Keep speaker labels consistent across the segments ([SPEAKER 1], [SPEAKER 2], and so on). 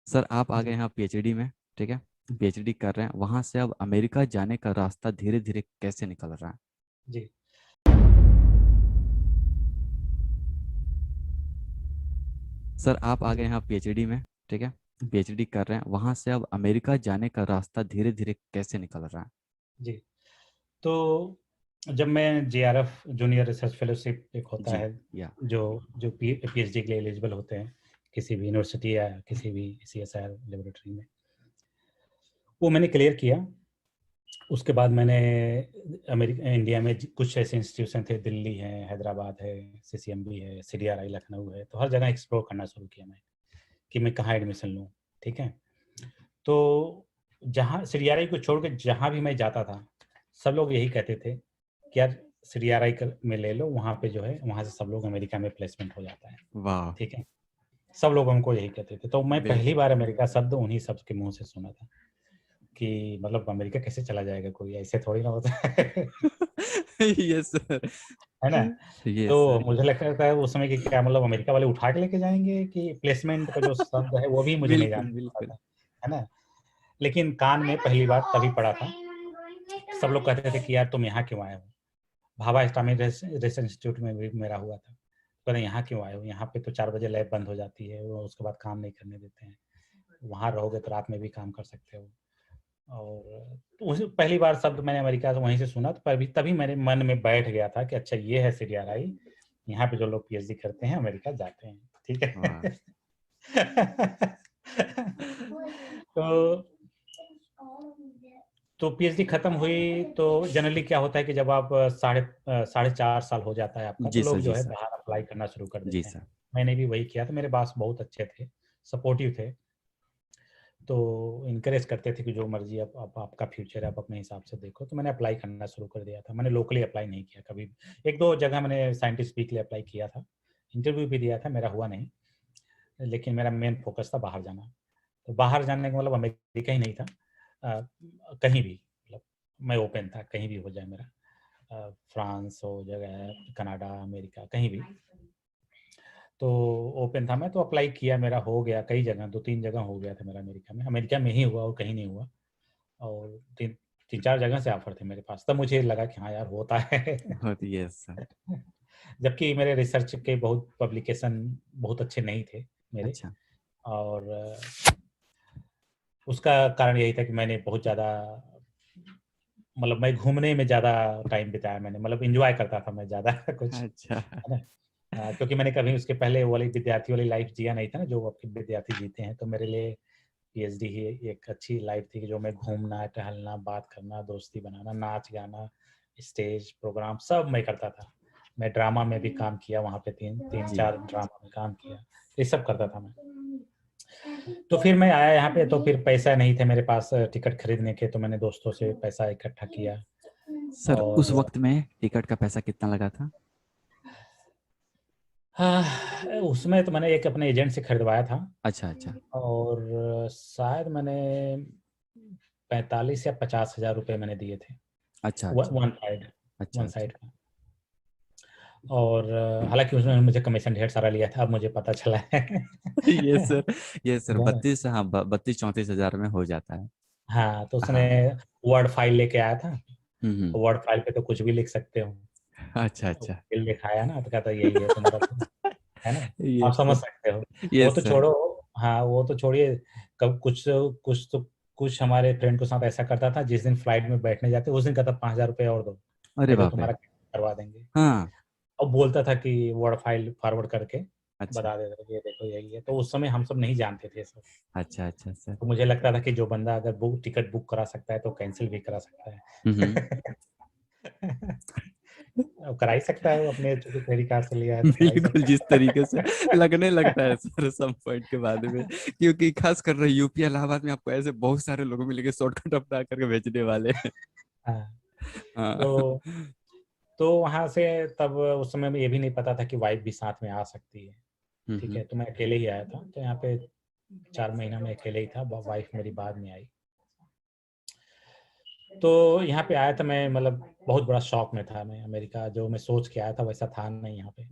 [SPEAKER 1] Sir आप आ गए
[SPEAKER 2] जी
[SPEAKER 1] यहाँ पीएचडी में, ठीक है। पीएचडी कर रहे हैं, वहां से अब अमेरिका जाने का रास्ता धीरे धीरे कैसे निकल रहा है?
[SPEAKER 2] जी।
[SPEAKER 1] सर आप आ गए
[SPEAKER 2] जी
[SPEAKER 1] यहाँ पीएचडी में, ठीक है। पीएचडी कर रहे हैं, वहां से अब अमेरिका जाने का रास्ता धीरे धीरे कैसे निकल रहा है?
[SPEAKER 2] जी। तो जब मैं जेआरएफ जूनियर रिसर्च फेलोशिप एक होता
[SPEAKER 1] जी।
[SPEAKER 2] है,
[SPEAKER 1] या।
[SPEAKER 2] जो जो पीएचडी के लिए एलिजिबल होते हैं किसी भी यूनिवर्सिटी या किसी भी सीएसआईआर लेबोरेटरी में, वो मैंने क्लियर किया। उसके बाद मैंने अमेरिका इंडिया में कुछ ऐसे इंस्टीट्यूशन थे, दिल्ली है, हैदराबाद है, सीसीएमबी है, सीडीआरआई लखनऊ है, तो हर जगह एक्सप्लोर करना शुरू किया मैं कि मैं कहाँ एडमिशन लूँ। ठीक है। तो जहाँ सीडीआरआई को छोड़ के जहाँ भी मैं जाता था, सब लोग यही कहते थे कि यार सीडीआरआई में ले लो, वहाँ पे जो है वहाँ से सब लोग अमेरिका में प्लेसमेंट हो जाता है।
[SPEAKER 1] वाह।
[SPEAKER 2] ठीक है। सब लोग हमको यही कहते थे। तो मैं पहली
[SPEAKER 1] बिल्कुल।
[SPEAKER 2] बार अमेरिका शब्द उन्हीं सब के मुंह से सुना था कि मतलब अमेरिका कैसे चला जाएगा, कोई ऐसे थोड़ी ना होता है।
[SPEAKER 1] Yes sir.
[SPEAKER 2] है ना? तो
[SPEAKER 1] यस सर।
[SPEAKER 2] मुझे लगता था उस समय कि क्या मतलब अमेरिका वाले उठा के लेके जाएंगे, कि प्लेसमेंट का जो शब्द है वो भी मुझे नहीं
[SPEAKER 1] बिल्कुल
[SPEAKER 2] जान
[SPEAKER 1] बिल्कुल।
[SPEAKER 2] था। है ना? लेकिन कान में पहली बार तभी पड़ा था। सब लोग कहते थे कि यार तुम यहाँ क्यों आए हो? भाभा इस्लामिक रिसर्च इंस्टीट्यूट में भी मेरा हुआ था। कहते यहाँ क्यों आए हो? यहाँ पे तो 4 बजे लैब बंद हो जाती है, वो उसके बाद काम नहीं करने देते हैं। वहाँ रहोगे तो रात में भी काम कर सकते हो। और तो उस पहली बार शब्द मैंने अमेरिका से वहीं से सुना, तो तभी तभी मेरे मन में बैठ गया था कि अच्छा ये है सीडीआरआई, यहाँ पे जो लोग पीएचडी करते हैं अमेरिका जाते हैं। ठीक
[SPEAKER 1] वाह।
[SPEAKER 2] है। तो तो पीएचडी खत्म हुई तो जनरली क्या होता है कि जब आप साढ़े 4 साल हो जाता है आपका, तो
[SPEAKER 1] जी सर,
[SPEAKER 2] लोग जो
[SPEAKER 1] जी
[SPEAKER 2] है
[SPEAKER 1] सर।
[SPEAKER 2] बाहर अप्लाई करना शुरू कर
[SPEAKER 1] जी
[SPEAKER 2] देते हैं।
[SPEAKER 1] सर।
[SPEAKER 2] मैंने भी वही किया था। मेरे बॉस बहुत अच्छे थे, सपोर्टिव थे, तो इनकरेज करते थे कि जो मर्जी आप आपका फ्यूचर है, आप अपने हिसाब से देखो। तो मैंने अप्लाई करना शुरू कर दिया था। मैंने लोकली अप्लाई नहीं किया कभी भी। एक दो जगह मैंने साइंटिस्ट वीक के लिए अप्लाई किया था, इंटरव्यू भी दिया था, मेरा हुआ नहीं। लेकिन मेरा मेन फोकस था बाहर जाना। तो बाहर जाने का मतलब अमेरिका ही नहीं था, कहीं भी, मतलब मैं ओपन था, कहीं भी हो जाए मेरा। फ्रांस हो जगह, कनाडा, अमेरिका, कहीं भी। तो ओपन था मैं, तो अप्लाई किया, मेरा हो गया कई जगह, 2-3 जगह हो गया था मेरा अमेरिका में। अमेरिका में ही हुआ और कहीं नहीं हुआ। और 3-4 जगह से ऑफर थे मेरे पास। तब मुझे लगा कि हाँ यार होता है।
[SPEAKER 1] बहुत। Yes sir.
[SPEAKER 2] जबकि मेरे रिसर्च के बहुत पब्लिकेशन बहुत अच्छे नहीं थे मेरे।
[SPEAKER 1] अच्छा।
[SPEAKER 2] और उसका कारण यही था कि मैंने बहुत ज़्यादा, मतलब मैं घूमने में ज़्यादा टाइम बिताया मैंने, मतलब एन्जॉय करता था मैं ज़्यादा कुछ।
[SPEAKER 1] अच्छा।
[SPEAKER 2] है ना? क्योंकि मैंने कभी उसके पहले वो वाली विद्यार्थी वाली लाइफ जिया नहीं था ना, जो आपके विद्यार्थी जीते हैं। तो मेरे लिए पीएचडी ही एक अच्छी लाइफ थी कि जो मैं घूमना, टहलना, बात करना, दोस्ती बनाना, नाच गाना, स्टेज प्रोग्राम सब मैं करता था। मैं ड्रामा में भी काम किया वहाँ पे, 3-4
[SPEAKER 1] जी।
[SPEAKER 2] ड्रामा में काम किया। ये सब करता था मैं। तो फिर मैं आया यहाँ पे, तो फिर पैसा नहीं थे मेरे पास टिकट खरीदने के, तो मैंने दोस्तों से पैसा इकट्ठा किया।
[SPEAKER 1] सर उस
[SPEAKER 2] और
[SPEAKER 1] वक्त में टिकट का पैसा कितना लगा था?
[SPEAKER 2] हाँ, उसमें तो मैंने एक अपने एजेंट से खरीदवाया था।
[SPEAKER 1] अच्छा अच्छा।
[SPEAKER 2] और शायद मैंने 45 या 50 हज़ार रुपये मैंने दिए थे।
[SPEAKER 1] अच्छा अच्छा।
[SPEAKER 2] वन साइड,
[SPEAKER 1] अच्छा
[SPEAKER 2] वन
[SPEAKER 1] अच्छा।
[SPEAKER 2] साइड का। और हालांकि उसमें मुझे कमीशन ढेर सारा लिया था, अब मुझे पता चला है।
[SPEAKER 1] ये सर। ये सर
[SPEAKER 2] समझे?
[SPEAKER 1] 32, हाँ 32-34 हजार में हो जाता है।
[SPEAKER 2] हाँ, तो उसने
[SPEAKER 1] हाँ।
[SPEAKER 2] वर्ड फाइल लेके आया था।
[SPEAKER 1] हम्म।
[SPEAKER 2] वर्ड फाइल पे तो कुछ भी लिख सकते हो।
[SPEAKER 1] अच्छा अच्छा।
[SPEAKER 2] बिल दिखाया ना, तो कहता यही है तुम्हारा बिल। है ना?
[SPEAKER 1] ये
[SPEAKER 2] आप समझ
[SPEAKER 1] सर।
[SPEAKER 2] सकते हो।
[SPEAKER 1] ये
[SPEAKER 2] वो तो
[SPEAKER 1] सर।
[SPEAKER 2] छोड़ो। हाँ, वो तो छोड़िए। कब कुछ तो कुछ हमारे फ्रेंड के साथ ऐसा करता था, जिस दिन फ्लाइट में बैठने जाते उस दिन कहता 5,000 रुपये और दो,
[SPEAKER 1] अरे
[SPEAKER 2] नहीं तो
[SPEAKER 1] बाप रे।
[SPEAKER 2] तुम्हारा करवा देंगे।
[SPEAKER 1] हाँ।
[SPEAKER 2] और बोलता था कि वर्ड फाइल फॉरवर्ड करके
[SPEAKER 1] अच्छा
[SPEAKER 2] बता देता था कि ये देखो यही है। तो उस समय हम सब नहीं जानते थे सब।
[SPEAKER 1] अच्छा। अच्छा सर।
[SPEAKER 2] तो मुझे लगता था कि जो बंदा अगर टिकट बुक करा सकता है तो कैंसिल भी करा सकता
[SPEAKER 1] हम्म।
[SPEAKER 2] है। अब करा ही सकता है वो, अपने चूंकि क्रेडिट कार्ड से लिया है तो करा ही
[SPEAKER 1] बिल्कुल,
[SPEAKER 2] सकता
[SPEAKER 1] जिस तरीके से
[SPEAKER 2] है।
[SPEAKER 1] लगने लगता है सर सम पॉइंट के बाद में, क्योंकि खास कर रहे यूपी इलाहाबाद में आपको ऐसे बहुत सारे लोग मिलेंगे शॉर्टकट अपना करके बेचने वाले।
[SPEAKER 2] हाँ।
[SPEAKER 1] हाँ।
[SPEAKER 2] तो वहां से तब उस समय में ये भी नहीं पता था कि वाइफ भी साथ में आ सकती है। ठीक
[SPEAKER 1] हम्म।
[SPEAKER 2] है, तो मैं अकेले ही आया था। तो यहाँ पे 4 महीना में अकेले ही था, वाइफ मेरी बाद में आई। तो यहाँ पे आया था मैं, मतलब बहुत बड़ा शौक में था मैं। अमेरिका जो मैं सोच के आया था वैसा था नहीं यहाँ पे,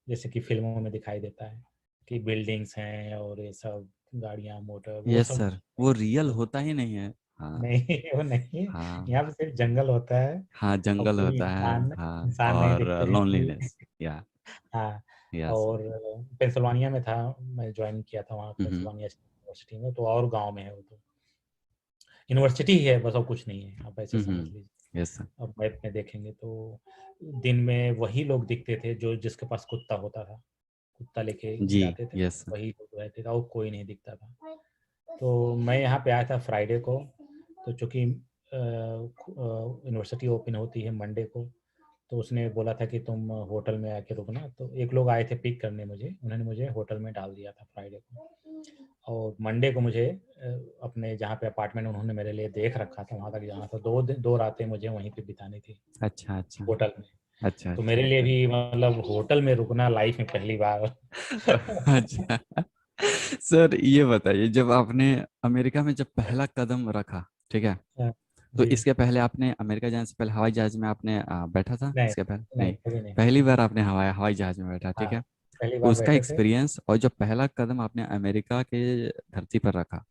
[SPEAKER 2] जैसे कि फिल्मों में दिखाई देता है कि बिल्डिंग्स हैं और ये सब गाड़ियां, मोटर, वो
[SPEAKER 1] यस
[SPEAKER 2] सब
[SPEAKER 1] सर, वो रियल
[SPEAKER 2] वो
[SPEAKER 1] होता ही नहीं है। हाँ।
[SPEAKER 2] नहीं वो नहीं है।
[SPEAKER 1] हाँ।
[SPEAKER 2] यहाँ पे सिर्फ जंगल होता है
[SPEAKER 1] हाँ
[SPEAKER 2] और
[SPEAKER 1] जंगल
[SPEAKER 2] कोई
[SPEAKER 1] होता है,
[SPEAKER 2] इंसान
[SPEAKER 1] हाँ,
[SPEAKER 2] इंसान नहीं
[SPEAKER 1] और
[SPEAKER 2] दिखते हैं कोई।
[SPEAKER 1] लोनलीनेस। या।
[SPEAKER 2] हाँ।
[SPEAKER 1] यस।
[SPEAKER 2] और पेंसिल्वानिया में था, मैं ज्वाइन किया था वहाँ
[SPEAKER 1] हम्म।
[SPEAKER 2] पेंसिल्वानिया यूनिवर्सिटी में, तो और गांव में है वो तो। यूनिवर्सिटी ही है बस, और कुछ नहीं है, आप ऐसे समझ लीजिए।
[SPEAKER 1] Yes sir.
[SPEAKER 2] अब मैप में देखेंगे तो दिन में वही लोग दिखते थे जो जिसके पास कुत्ता होता था, कुत्ता लेके
[SPEAKER 1] जी।
[SPEAKER 2] जाते थे,
[SPEAKER 1] यस सर।
[SPEAKER 2] वही लोग रहते थे और कोई नहीं दिखता था। तो मैं यहाँ पे आया था फ्राइडे को, तो चूंकि यूनिवर्सिटी ओपन होती है मंडे को, तो उसने बोला था कि तुम होटल में आके रुकना, तो एक लोग आए थे पिक करने मुझे, उन्होंने मुझे होटल में डाल दिया था फ्राइडे को। और मंडे को मुझे अपने जहाँ पे अपार्टमेंट उन्होंने मेरे लिए देख रखा था वहाँ तक जाना था, 2 रातें मुझे वहीं पे बितानी थी
[SPEAKER 1] अच्छा अच्छा।
[SPEAKER 2] होटल में।
[SPEAKER 1] अच्छा
[SPEAKER 2] तो
[SPEAKER 1] अच्छा।
[SPEAKER 2] मेरे लिए भी मतलब होटल में रुकना लाइफ में पहली बार।
[SPEAKER 1] अच्छा। सर ये बताइए, जब आपने अमेरिका में जब पहला कदम रखा, ठीक है, तो
[SPEAKER 2] जी।
[SPEAKER 1] इसके पहले आपने अमेरिका जाने से पहले हवाई जहाज में आपने बैठा था
[SPEAKER 2] नहीं
[SPEAKER 1] इसके पहले?
[SPEAKER 2] नहीं,
[SPEAKER 1] नहीं।
[SPEAKER 2] कभी नहीं।
[SPEAKER 1] पहली बार आपने हवाई हवाई जहाज में बैठा, ठीक
[SPEAKER 2] हाँ,
[SPEAKER 1] है।
[SPEAKER 2] पहली
[SPEAKER 1] तो
[SPEAKER 2] बार
[SPEAKER 1] उसका
[SPEAKER 2] बैठे थे।
[SPEAKER 1] एक्सपीरियंस और जब पहला कदम आपने अमेरिका के धरती पर रखा,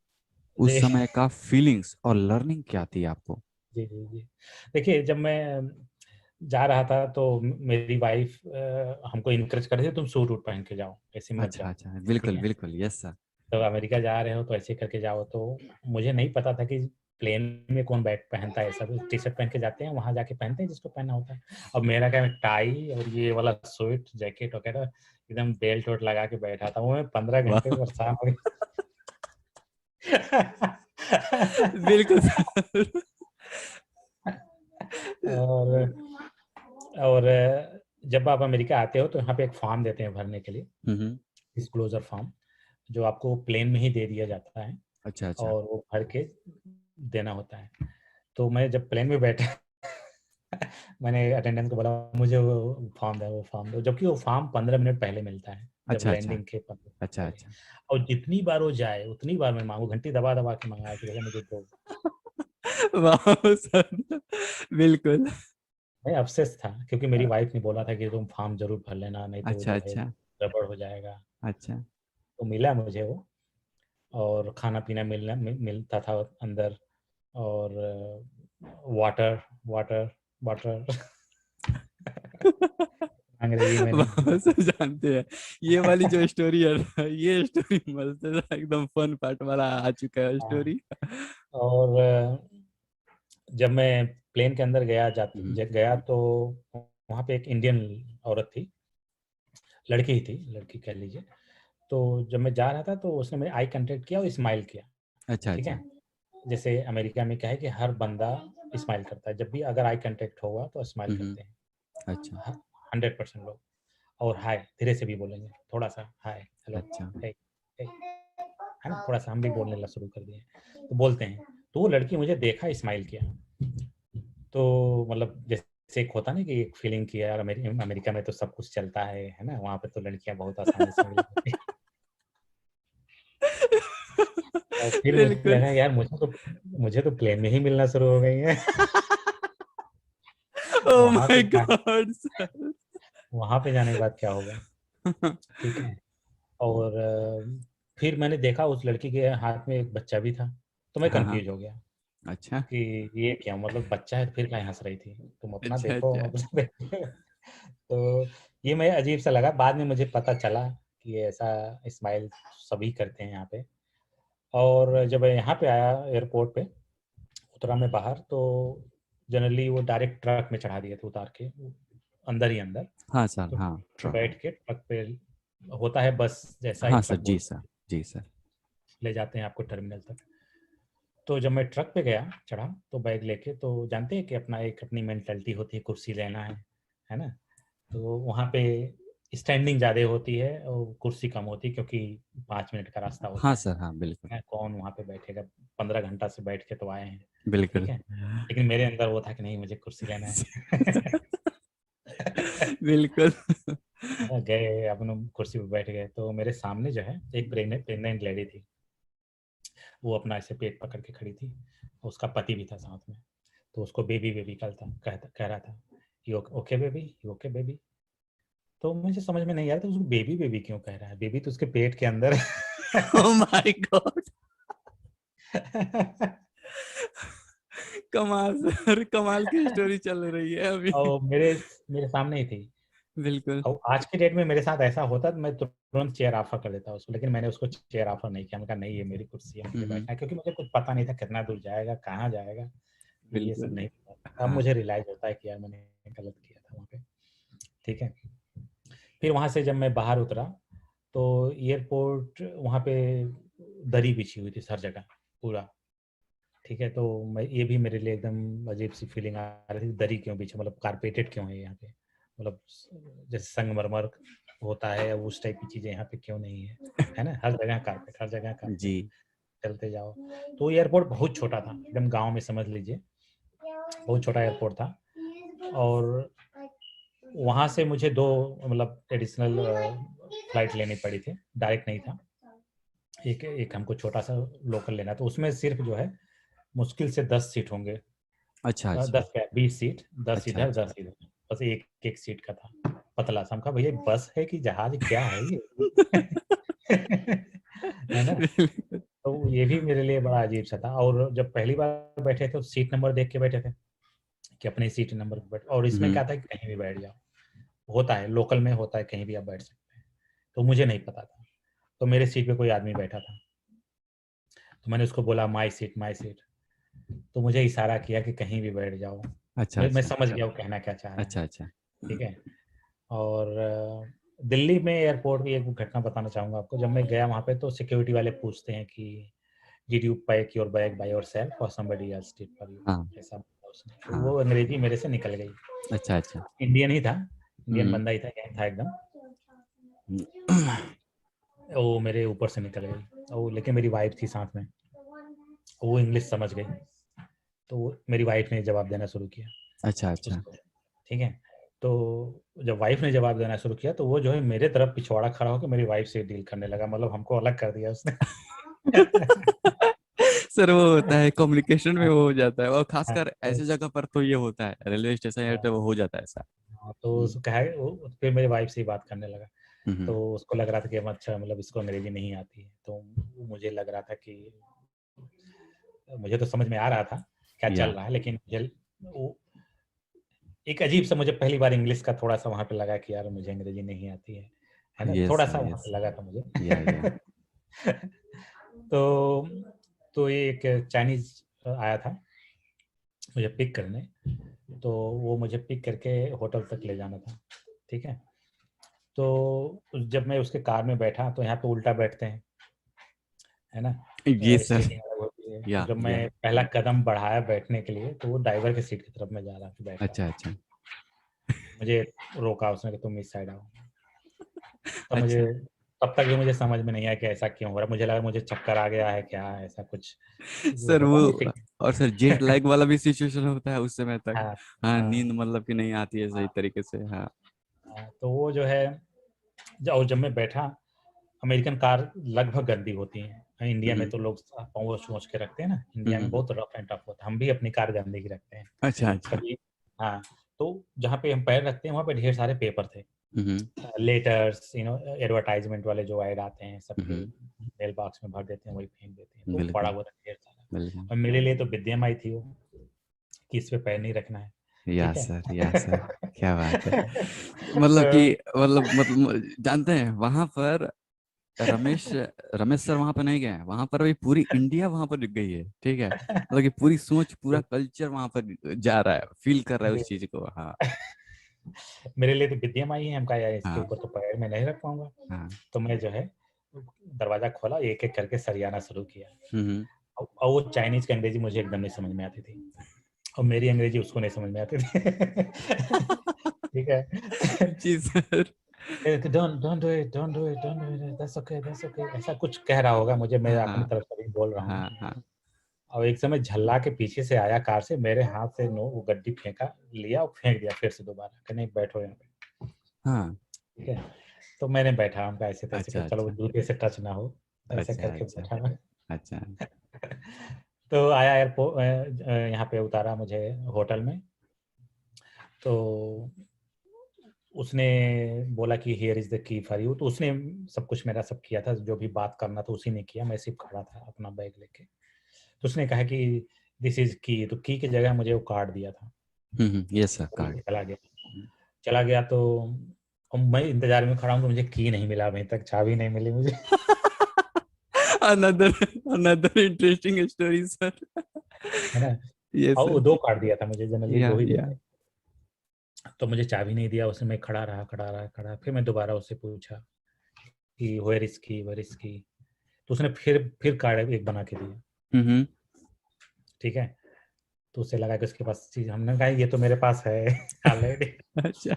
[SPEAKER 1] उस
[SPEAKER 2] जी
[SPEAKER 1] समय का फीलिंग्स और लर्निंग क्या थी आपको?
[SPEAKER 2] जी जी जी। देखिए, जब मैं जा रहा था तो मेरी वाइफ हमको इनकरेज कर रही थी, तुम सूट वूट पहन के जाओ, ऐसे मत
[SPEAKER 1] अच्छा
[SPEAKER 2] जाओ।
[SPEAKER 1] अच्छा,
[SPEAKER 2] ठीक
[SPEAKER 1] बिल्कुल
[SPEAKER 2] है,
[SPEAKER 1] बिल्कुल, यस सर।
[SPEAKER 2] तो अमेरिका जा रहे हो तो ऐसे करके जाओ। तो मुझे नहीं पता था कि प्लेन में कौन बैठ पहनता है, सब टी शर्ट पहन के जाते हैं, वहां जाके पहनते हैं जिसको पहनना होता है। अब मेरा क्या, टाई और ये वाला स्वेट जैकेट वगैरह, एकदम बेल्ट वेल्ट लगा के बैठा था, वो मैं 15 घंटे
[SPEAKER 1] वाह।
[SPEAKER 2] परेशान हो
[SPEAKER 1] बिल्कुल
[SPEAKER 2] गया।
[SPEAKER 1] सर।
[SPEAKER 2] और और जब आप अमेरिका आते हो तो यहाँ पे एक फॉर्म देते हैं भरने के लिए,
[SPEAKER 1] हम्म।
[SPEAKER 2] डिस्क्लोजर फॉर्म, जो आपको प्लेन में ही दे दिया जाता है
[SPEAKER 1] अच्छा अच्छा।
[SPEAKER 2] और वो भर के देना होता है। तो मैं जब प्लेन में बैठा मैंने अटेंडेंस को बोला मुझे वो फॉर्म दो, जबकि वो फॉर्म 15 मिनट पहले मिलता है, जब
[SPEAKER 1] अच्छा अच्छा।
[SPEAKER 2] लैंडिंग के 15 मिनट
[SPEAKER 1] अच्छा
[SPEAKER 2] पहले।
[SPEAKER 1] अच्छा।
[SPEAKER 2] और जितनी बार वो जाए उतनी बार मैं मांगू, घंटी दबा दबा के मंगाया कि भैया मुझे दो।
[SPEAKER 1] वाह सर, बिल्कुल।
[SPEAKER 2] मैं अफसेस था क्योंकि मेरी वाइफ ने बोला था कि तुम फॉर्म जरूर भर लेना, नहीं तो
[SPEAKER 1] अच्छा
[SPEAKER 2] जो है
[SPEAKER 1] अच्छा।
[SPEAKER 2] गड़बड़ हो जाएगा।
[SPEAKER 1] अच्छा।
[SPEAKER 2] तो मिला मुझे वो, और खाना पीना मिलता था अंदर, और वाटर वाटर वाटर अंग्रेजी में नहीं
[SPEAKER 1] वाह
[SPEAKER 2] पता था।
[SPEAKER 1] सर, जानते हैं ये वाली जो स्टोरी है ना, ये स्टोरी मस्त है, एकदम फन पार्ट वाला आ चुका है
[SPEAKER 2] हाँ,
[SPEAKER 1] स्टोरी।
[SPEAKER 2] और जब मैं प्लेन के अंदर
[SPEAKER 1] हम्म।
[SPEAKER 2] गया तो वहाँ पे एक इंडियन औरत थी, लड़की ही थी, लड़की कह लीजिए। तो जब मैं जा रहा था तो उसने मेरे आई कांटेक्ट किया और स्माइल किया।
[SPEAKER 1] अच्छा
[SPEAKER 2] ठीक
[SPEAKER 1] अच्छा।
[SPEAKER 2] है, जैसे अमेरिका में क्या है कि हर बंदा स्माइल करता है, जब भी अगर आई कांटेक्ट होगा तो स्माइल
[SPEAKER 1] हम्म।
[SPEAKER 2] करते हैं
[SPEAKER 1] अच्छा
[SPEAKER 2] 100% लोग। और हाय धीरे से भी बोलेंगे, थोड़ा सा हाय हेलो,
[SPEAKER 1] अच्छा।
[SPEAKER 2] हे, हे, है ना, थोड़ा सा हम भी बोलने लग शुरू कर दिए, तो बोलते हैं। तो वो लड़की मुझे देखा, स्माइल किया, तो मतलब जैसे एक होता ना कि एक फीलिंग की यार अमेरिका में तो सब कुछ चलता है ना, वहाँ पे तो लड़कियां बहुत आसानी से मिल जाती हैं। और फिर मुझे
[SPEAKER 1] बिल्कुल।
[SPEAKER 2] लगा यार मुझे तो प्लेन में ही मिलना शुरू हो गई है।
[SPEAKER 1] ओ
[SPEAKER 2] वहां
[SPEAKER 1] माय
[SPEAKER 2] पे क्या,
[SPEAKER 1] गॉड सर।
[SPEAKER 2] वहां पे जाने के बाद क्या होगा। ठीक है, और फिर मैंने देखा उस लड़की के हाथ में एक बच्चा भी था, तो मैं
[SPEAKER 1] हाँ हाँ।
[SPEAKER 2] कंफ्यूज हो गया
[SPEAKER 1] अच्छा
[SPEAKER 2] कि ये क्या, मतलब बच्चा है तो फिर क्या हंस रही थी, तुम अपना
[SPEAKER 1] अच्छा।
[SPEAKER 2] देखो
[SPEAKER 1] अच्छा।
[SPEAKER 2] अपना देखो। तो ये मैं अजीब सा लगा, बाद में मुझे पता चला कि ये ऐसा स्माइल सभी करते हैं यहाँ पे। और जब मैं यहाँ पे आया एयरपोर्ट पे, उतरा मैं बाहर, तो जनरली वो डायरेक्ट ट्रक में चढ़ा दिए थे उतार के, अंदर ही अंदर।
[SPEAKER 1] हाँ सर,
[SPEAKER 2] तो
[SPEAKER 1] हाँ
[SPEAKER 2] पे
[SPEAKER 1] ट्रक।
[SPEAKER 2] बैठ के ट्रक पे, होता है बस जैसा ही
[SPEAKER 1] हाँ सर,
[SPEAKER 2] ट्रक
[SPEAKER 1] जी
[SPEAKER 2] बोलते
[SPEAKER 1] सर।
[SPEAKER 2] हैं,
[SPEAKER 1] जी सर।
[SPEAKER 2] ले जाते हैं आपको टर्मिनल तक। तो जब मैं ट्रक पे गया, चढ़ा, तो बैग लेके, तो जानते हैं कि अपना एक अपनी मेंटेलिटी होती है, कुर्सी लेना है ना। तो वहाँ पे स्टैंडिंग ज़्यादा होती है और कुर्सी कम होती है, क्योंकि 5 मिनट का रास्ता
[SPEAKER 1] हाँ
[SPEAKER 2] होता
[SPEAKER 1] सर, हाँ बिल्कुल।
[SPEAKER 2] है, कौन वहाँ पे बैठेगा, 15 घंटा से बैठ के तो आए हैं। ठीक
[SPEAKER 1] बिल्कुल।
[SPEAKER 2] है, लेकिन मेरे अंदर वो था कि नहीं मुझे कुर्सी लेना है।
[SPEAKER 1] बिल्कुल।
[SPEAKER 2] गए, अपने कुर्सी पे बैठ गए, तो मेरे सामने जो है एक प्रेग्नेंट लेडी थी, वो अपना ऐसे पेट पकड़ के खड़ी थी, उसका पति भी था साथ में। तो उसको बेबी बेबी कह रहा था, you okay baby, you okay baby. तो मुझे समझ में नहीं आ रहा था उसको बेबी बेबी क्यों कह रहा है, बेबी तो उसके पेट के अंदर है।
[SPEAKER 1] ओह माय गॉड, कमाल सर, कमाल की स्टोरी चल रही है अभी।
[SPEAKER 2] और मेरे मेरे सामने ही थी।
[SPEAKER 1] बिल्कुल।
[SPEAKER 2] और आज के डेट में मेरे साथ ऐसा होता तो मैं तुरंत चेयर ऑफर कर देता उसको, लेकिन मैंने उसको चेयर ऑफर नहीं किया। मैंने कहा नहीं, ये मेरी कुर्सी है, मुझे बैठना है, क्योंकि मुझे कुछ पता नहीं था कितना दूर जाएगा, कहाँ जाएगा, ये सब
[SPEAKER 1] बिल्कुल।
[SPEAKER 2] नहीं पता। अब
[SPEAKER 1] हाँ।
[SPEAKER 2] मुझे रियलाइज होता है कि यार मैंने गलत किया था वहाँ पे। ठीक है। फिर वहाँ से जब मैं बाहर उतरा तो एयरपोर्ट, वहाँ पे दरी बिछी हुई थी हर जगह पूरा। ठीक है। तो मैं, ये भी मेरे लिए एकदम अजीब सी फीलिंग आ रही थी, दरी क्यों बिछा, मतलब कारपेटेड क्यों है यहाँ पे, मतलब जैसे संगमरमर होता है उस टाइप की चीजें यहाँ पे क्यों नहीं है ना, हर जगह कारपेट, हर जगह कारपेट।
[SPEAKER 1] जी।
[SPEAKER 2] चलते जाओ। तो एयरपोर्ट बहुत छोटा था, एकदम गांव में समझ लीजिए, बहुत छोटा एयरपोर्ट था। और वहाँ से मुझे दो, मतलब एडिशनल फ्लाइट लेनी पड़ी थी, डायरेक्ट नहीं था। एक एक हमको छोटा सा लोकल लेना, तो उसमें सिर्फ जो है मुश्किल से 10 सीट होंगे।
[SPEAKER 1] अच्छा अच्छा
[SPEAKER 2] 10 क्या, 20 सीट, 10
[SPEAKER 1] अच्छा
[SPEAKER 2] इधर
[SPEAKER 1] अच्छा।
[SPEAKER 2] 10 इधर, बस एक एक सीट का था, पतला सा। हम कहा भैया बस है कि जहाज, क्या है ये? है ना।
[SPEAKER 1] बिल्कुल।
[SPEAKER 2] तो ये भी मेरे लिए बड़ा अजीब सा था। और जब पहली बार बैठे थे तो सीट नंबर देख के बैठे थे कि अपने सीट नंबर पर बैठ, और इसमें क्या था कि कहीं भी बैठ जाओ, होता है लोकल में, होता है कहीं भी आप बैठ सकते हैं। तो मुझे नहीं पता था। तो मेरे सीट पे कोई आदमी बैठा था, तो मैंने उसको बोला माई सीट, माई सीट। तो मुझे इशारा किया कि कहीं भी बैठ जाओ।
[SPEAKER 1] अच्छा
[SPEAKER 2] मैं
[SPEAKER 1] अच्छा
[SPEAKER 2] समझ गया वो कहना क्या चाह रहा है।
[SPEAKER 1] अच्छा अच्छा।
[SPEAKER 2] ठीक है। और दिल्ली में एयरपोर्ट की एक घटना बताना चाहूँगा आपको। जब मैं गया वहाँ पे तो सिक्योरिटी वाले पूछते हैं कि did you pack your bag by yourself और somebody else did for you,
[SPEAKER 1] हाँ
[SPEAKER 2] ऐसा बोला उसने। तो
[SPEAKER 1] हाँ।
[SPEAKER 2] वो अंग्रेजी मेरे से निकल गई।
[SPEAKER 1] अच्छा अच्छा।
[SPEAKER 2] इंडियन ही था, इंडियन
[SPEAKER 1] हम्म
[SPEAKER 2] बंदा ही था, यही था एकदम।
[SPEAKER 1] हम्म।
[SPEAKER 2] वो मेरे ऊपर से निकल गई। वो लेकिन मेरी वाइफ थी साथ में, वो इंग्लिश समझ गई। तो मेरी वाइफ ने जवाब देना शुरू किया
[SPEAKER 1] अच्छा अच्छा।
[SPEAKER 2] उसको। ठीक है। तो जब वाइफ ने जवाब देना शुरू किया तो वो जो है मेरे तरफ पिछवाड़ा खड़ा होकर मेरी वाइफ से डील करने लगा, मतलब हमको अलग कर दिया उसने।
[SPEAKER 1] सर वो होता है कम्युनिकेशन में, वो हो जाता है, और
[SPEAKER 2] हाँ,
[SPEAKER 1] खासकर
[SPEAKER 2] तो
[SPEAKER 1] ऐसी जगह पर तो ये होता है, रेलवे स्टेशन या तो वो हो जाता है ऐसा।
[SPEAKER 2] हाँ, तो उसको कहा, वो फिर मेरी वाइफ से ही बात करने लगा।
[SPEAKER 1] हम्म।
[SPEAKER 2] तो उसको लग रहा था कि हम, अच्छा मतलब इसको अंग्रेजी नहीं आती है। तो मुझे लग रहा था कि, मुझे तो समझ में आ रहा था क्या चल
[SPEAKER 1] या
[SPEAKER 2] रहा है, लेकिन मुझे वो एक अजीब सा, मुझे पहली बार इंग्लिश का थोड़ा सा वहाँ पे लगा कि यार मुझे अंग्रेजी नहीं आती है ना,
[SPEAKER 1] यस
[SPEAKER 2] थोड़ा सा
[SPEAKER 1] सर
[SPEAKER 2] वहाँ
[SPEAKER 1] यस।
[SPEAKER 2] पे लगा था मुझे।
[SPEAKER 1] या
[SPEAKER 2] तो तो ये एक चाइनीज आया था मुझे पिक करने। तो वो मुझे पिक करके होटल तक ले जाना था। ठीक है। तो जब मैं उसके कार में बैठा तो यहाँ पे उल्टा बैठते हैं, है ना,
[SPEAKER 1] ये सर।
[SPEAKER 2] स्टेटिंग अलग होती है। तो
[SPEAKER 1] या
[SPEAKER 2] जब
[SPEAKER 1] या।
[SPEAKER 2] मैं पहला कदम बढ़ाया बैठने के लिए तो वो ड्राइवर के सीट की तरफ मैं जा रहा था, बैठ
[SPEAKER 1] अच्छा
[SPEAKER 2] रहा।
[SPEAKER 1] अच्छा
[SPEAKER 2] मुझे रोका उसने कि तुम इस साइड आओ। तब मुझे,
[SPEAKER 1] अच्छा।
[SPEAKER 2] तब तक भी मुझे समझ में नहीं आया कि ऐसा क्यों हो रहा है। मुझे लगा मुझे चक्कर आ गया है क्या, ऐसा कुछ वो
[SPEAKER 1] सर वो,
[SPEAKER 2] होता नहीं ठीक।
[SPEAKER 1] और सर जेट लैग वाला भी सिचुएशन होता है उस समय तक।
[SPEAKER 2] हाँ
[SPEAKER 1] हाँ, नींद
[SPEAKER 2] हाँ
[SPEAKER 1] मतलब कि नहीं आती है सही
[SPEAKER 2] हाँ
[SPEAKER 1] तरीके से। हाँ।
[SPEAKER 2] हाँ। तो वो जो है, और जब मैं बैठा, अमेरिकन कार लगभग गंदी होती हैं। इंडिया में
[SPEAKER 1] हम्म।
[SPEAKER 2] तो लोग पहुँच पहुँच के रखते हैं ना, इंडिया में
[SPEAKER 1] हम्म।
[SPEAKER 2] बहुत रफ एंड टफ होता है। हम भी अपनी कार गंदी की रखते हैं
[SPEAKER 1] अच्छा अच्छा।
[SPEAKER 2] कभी। हाँ। तो जहाँ पे हम पैर रखते हैं वहाँ पे ढेर सारे पेपर थे,
[SPEAKER 1] हम्म
[SPEAKER 2] लेटर्स, एडवर्टाइजमेंट वाले जो ऐड आते हैं सबके
[SPEAKER 1] हम्म।
[SPEAKER 2] मेल बॉक्स में भर देते हैं, वही फेंक देते हैं। तो पड़ा
[SPEAKER 1] बिल्कुल
[SPEAKER 2] हुआ था ढेर सारा।
[SPEAKER 1] बिल्कुल।
[SPEAKER 2] और मेरे लिए तो विद्यमाई थी वो, कि इस पे पैर नहीं रखना है।
[SPEAKER 1] या
[SPEAKER 2] ठीक है।
[SPEAKER 1] सर या सर। क्या बात है। मतलब कि,
[SPEAKER 2] तो
[SPEAKER 1] मतलब जानते हैं वहां पर रमेश, रमेश सर वहां पर नहीं गए हैं, वहां पर अभी पूरी इंडिया वहां पर गई है, ठीक है, मतलब कि पूरी सोच पूरा कल्चर वहां पर जा रहा है, फील कर रहा है उस चीज को। हाँ
[SPEAKER 2] मेरे लिए तो विद्यमाई है। हम कहा यार इसके
[SPEAKER 1] हाँ
[SPEAKER 2] ऊपर तो पैर में नहीं रख पाऊंगा।
[SPEAKER 1] हाँ।
[SPEAKER 2] तो मैं जो है दरवाजा खोला, एक एक करके सरियाना शुरू किया।
[SPEAKER 1] हम्म।
[SPEAKER 2] और वो चाइनीज की अंग्रेजी मुझे एकदम नहीं समझ में आती थी, और मेरी अंग्रेजी उसको नहीं समझ में आती थी। ठीक है।
[SPEAKER 1] जी sir.
[SPEAKER 2] Don't don't do it, don't do it, don't do it, that's okay, that's okay, ऐसा कुछ कह रहा होगा मुझे, मैं अपनी
[SPEAKER 1] हाँ
[SPEAKER 2] तरफ से भी बोल रहा हूँ।
[SPEAKER 1] हाँ हाँ
[SPEAKER 2] और एक समय झल्ला के पीछे से आया कार से, मेरे हाथ से नो वो गड्डी फेंका, लिया और फेंक दिया फिर से दोबारा कि नहीं बैठो यहाँ पे।
[SPEAKER 1] हाँ।
[SPEAKER 2] ठीक है। तो मैंने बैठा, हमका ऐसे तैसे कर,
[SPEAKER 1] अच्छा
[SPEAKER 2] चलो वो
[SPEAKER 1] अच्छा
[SPEAKER 2] जूते से टच ना हो, ऐसे
[SPEAKER 1] अच्छा
[SPEAKER 2] करके
[SPEAKER 1] अच्छा
[SPEAKER 2] बैठा मैं।
[SPEAKER 1] अच्छा।
[SPEAKER 2] तो आया एयरपोर्ट, यहाँ पे उतारा मुझे होटल में। तो उसने बोला कि here is the key for you, तो उसने सब कुछ मेरा सब किया था, जो भी बात करना था उसी ने किया, मैं सिर्फ खड़ा था अपना बैग लेके। तो उसने कहा कि दिस इज की, तो की की जगह मुझे वो कार्ड दिया था।
[SPEAKER 1] यस सर,
[SPEAKER 2] वो
[SPEAKER 1] कार्ड।
[SPEAKER 2] लेके चला गया तो अब मैं इंतजार में खड़ा हूँ, तो मुझे की नहीं मिला, अभी तक चाबी नहीं मिली मुझे।
[SPEAKER 1] Another another interesting story sir.
[SPEAKER 2] है ना।
[SPEAKER 1] यस
[SPEAKER 2] और वो
[SPEAKER 1] सर।
[SPEAKER 2] 2 कार्ड दिया था मुझे, जनरली
[SPEAKER 1] या
[SPEAKER 2] 2 ही
[SPEAKER 1] या
[SPEAKER 2] देते। तो मुझे चाबी नहीं दिया उसने, मैं खड़ा रहा खड़ा रहा खड़ा, फिर मैं दोबारा उससे पूछा कि वेयर इज की, तो उसने फिर कार्ड एक बना के दिया।
[SPEAKER 1] हम्म।
[SPEAKER 2] ठीक है। तो उसे लगा कि उसके पास चीज, हमने कहा ये तो मेरे पास है ऑलरेडी।
[SPEAKER 1] अच्छा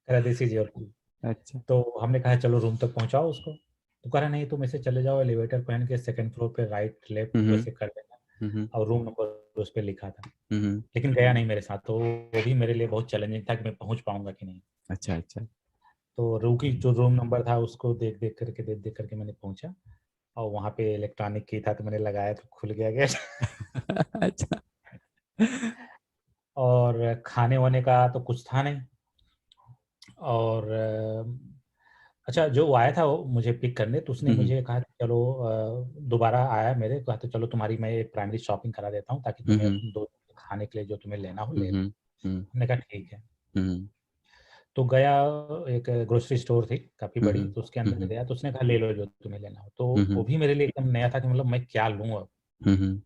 [SPEAKER 2] कह दिस इज योर की।
[SPEAKER 1] अच्छा।
[SPEAKER 2] तो हमने कहा चलो रूम तक पहुंचाओ उसको। तो कह रहा नहीं, तुम ऐसे चले जाओ एलिवेटर पहन के, सेकंड फ्लोर पे राइट लेफ्ट
[SPEAKER 1] हम्म
[SPEAKER 2] वैसे कर देना,
[SPEAKER 1] हम्म
[SPEAKER 2] और रूम नंबर उस पर लिखा था।
[SPEAKER 1] हम्म।
[SPEAKER 2] लेकिन गया नहीं मेरे साथ, तो वो भी मेरे लिए बहुत चैलेंजिंग था कि मैं पहुंच पाऊंगा कि नहीं।
[SPEAKER 1] अच्छा अच्छा।
[SPEAKER 2] तो रूकी जो रूम नंबर था उसको देख देख करके मैंने पहुंचा, और वहाँ पे इलेक्ट्रॉनिक की था, तो मैंने लगाया तो खुल गया गेट।
[SPEAKER 1] अच्छा।
[SPEAKER 2] और खाने वाने का तो कुछ था नहीं। और अच्छा, जो वो आया था वो मुझे पिक करने, तो उसने
[SPEAKER 1] हम्म
[SPEAKER 2] मुझे कहा कि चलो, दोबारा आया मेरे, कहा तो चलो तुम्हारी मैं एक प्राइमरी शॉपिंग करा देता हूँ, ताकि तुम्हें
[SPEAKER 1] हम्म
[SPEAKER 2] दो खाने के लिए जो तुम्हें लेना हो ले लो।
[SPEAKER 1] हम्म हम्म
[SPEAKER 2] हमने कहा ठीक है।
[SPEAKER 1] हम्म
[SPEAKER 2] तो गया, एक ग्रोसरी स्टोर थी काफ़ी बड़ी,
[SPEAKER 1] हम्म
[SPEAKER 2] तो उसके अंदर गया, तो उसने कहा ले लो जो तुम्हें लेना हो। तो वो
[SPEAKER 1] हम्म
[SPEAKER 2] भी मेरे लिए एकदम नया था कि मतलब मैं क्या लूँ अब,
[SPEAKER 1] हम्म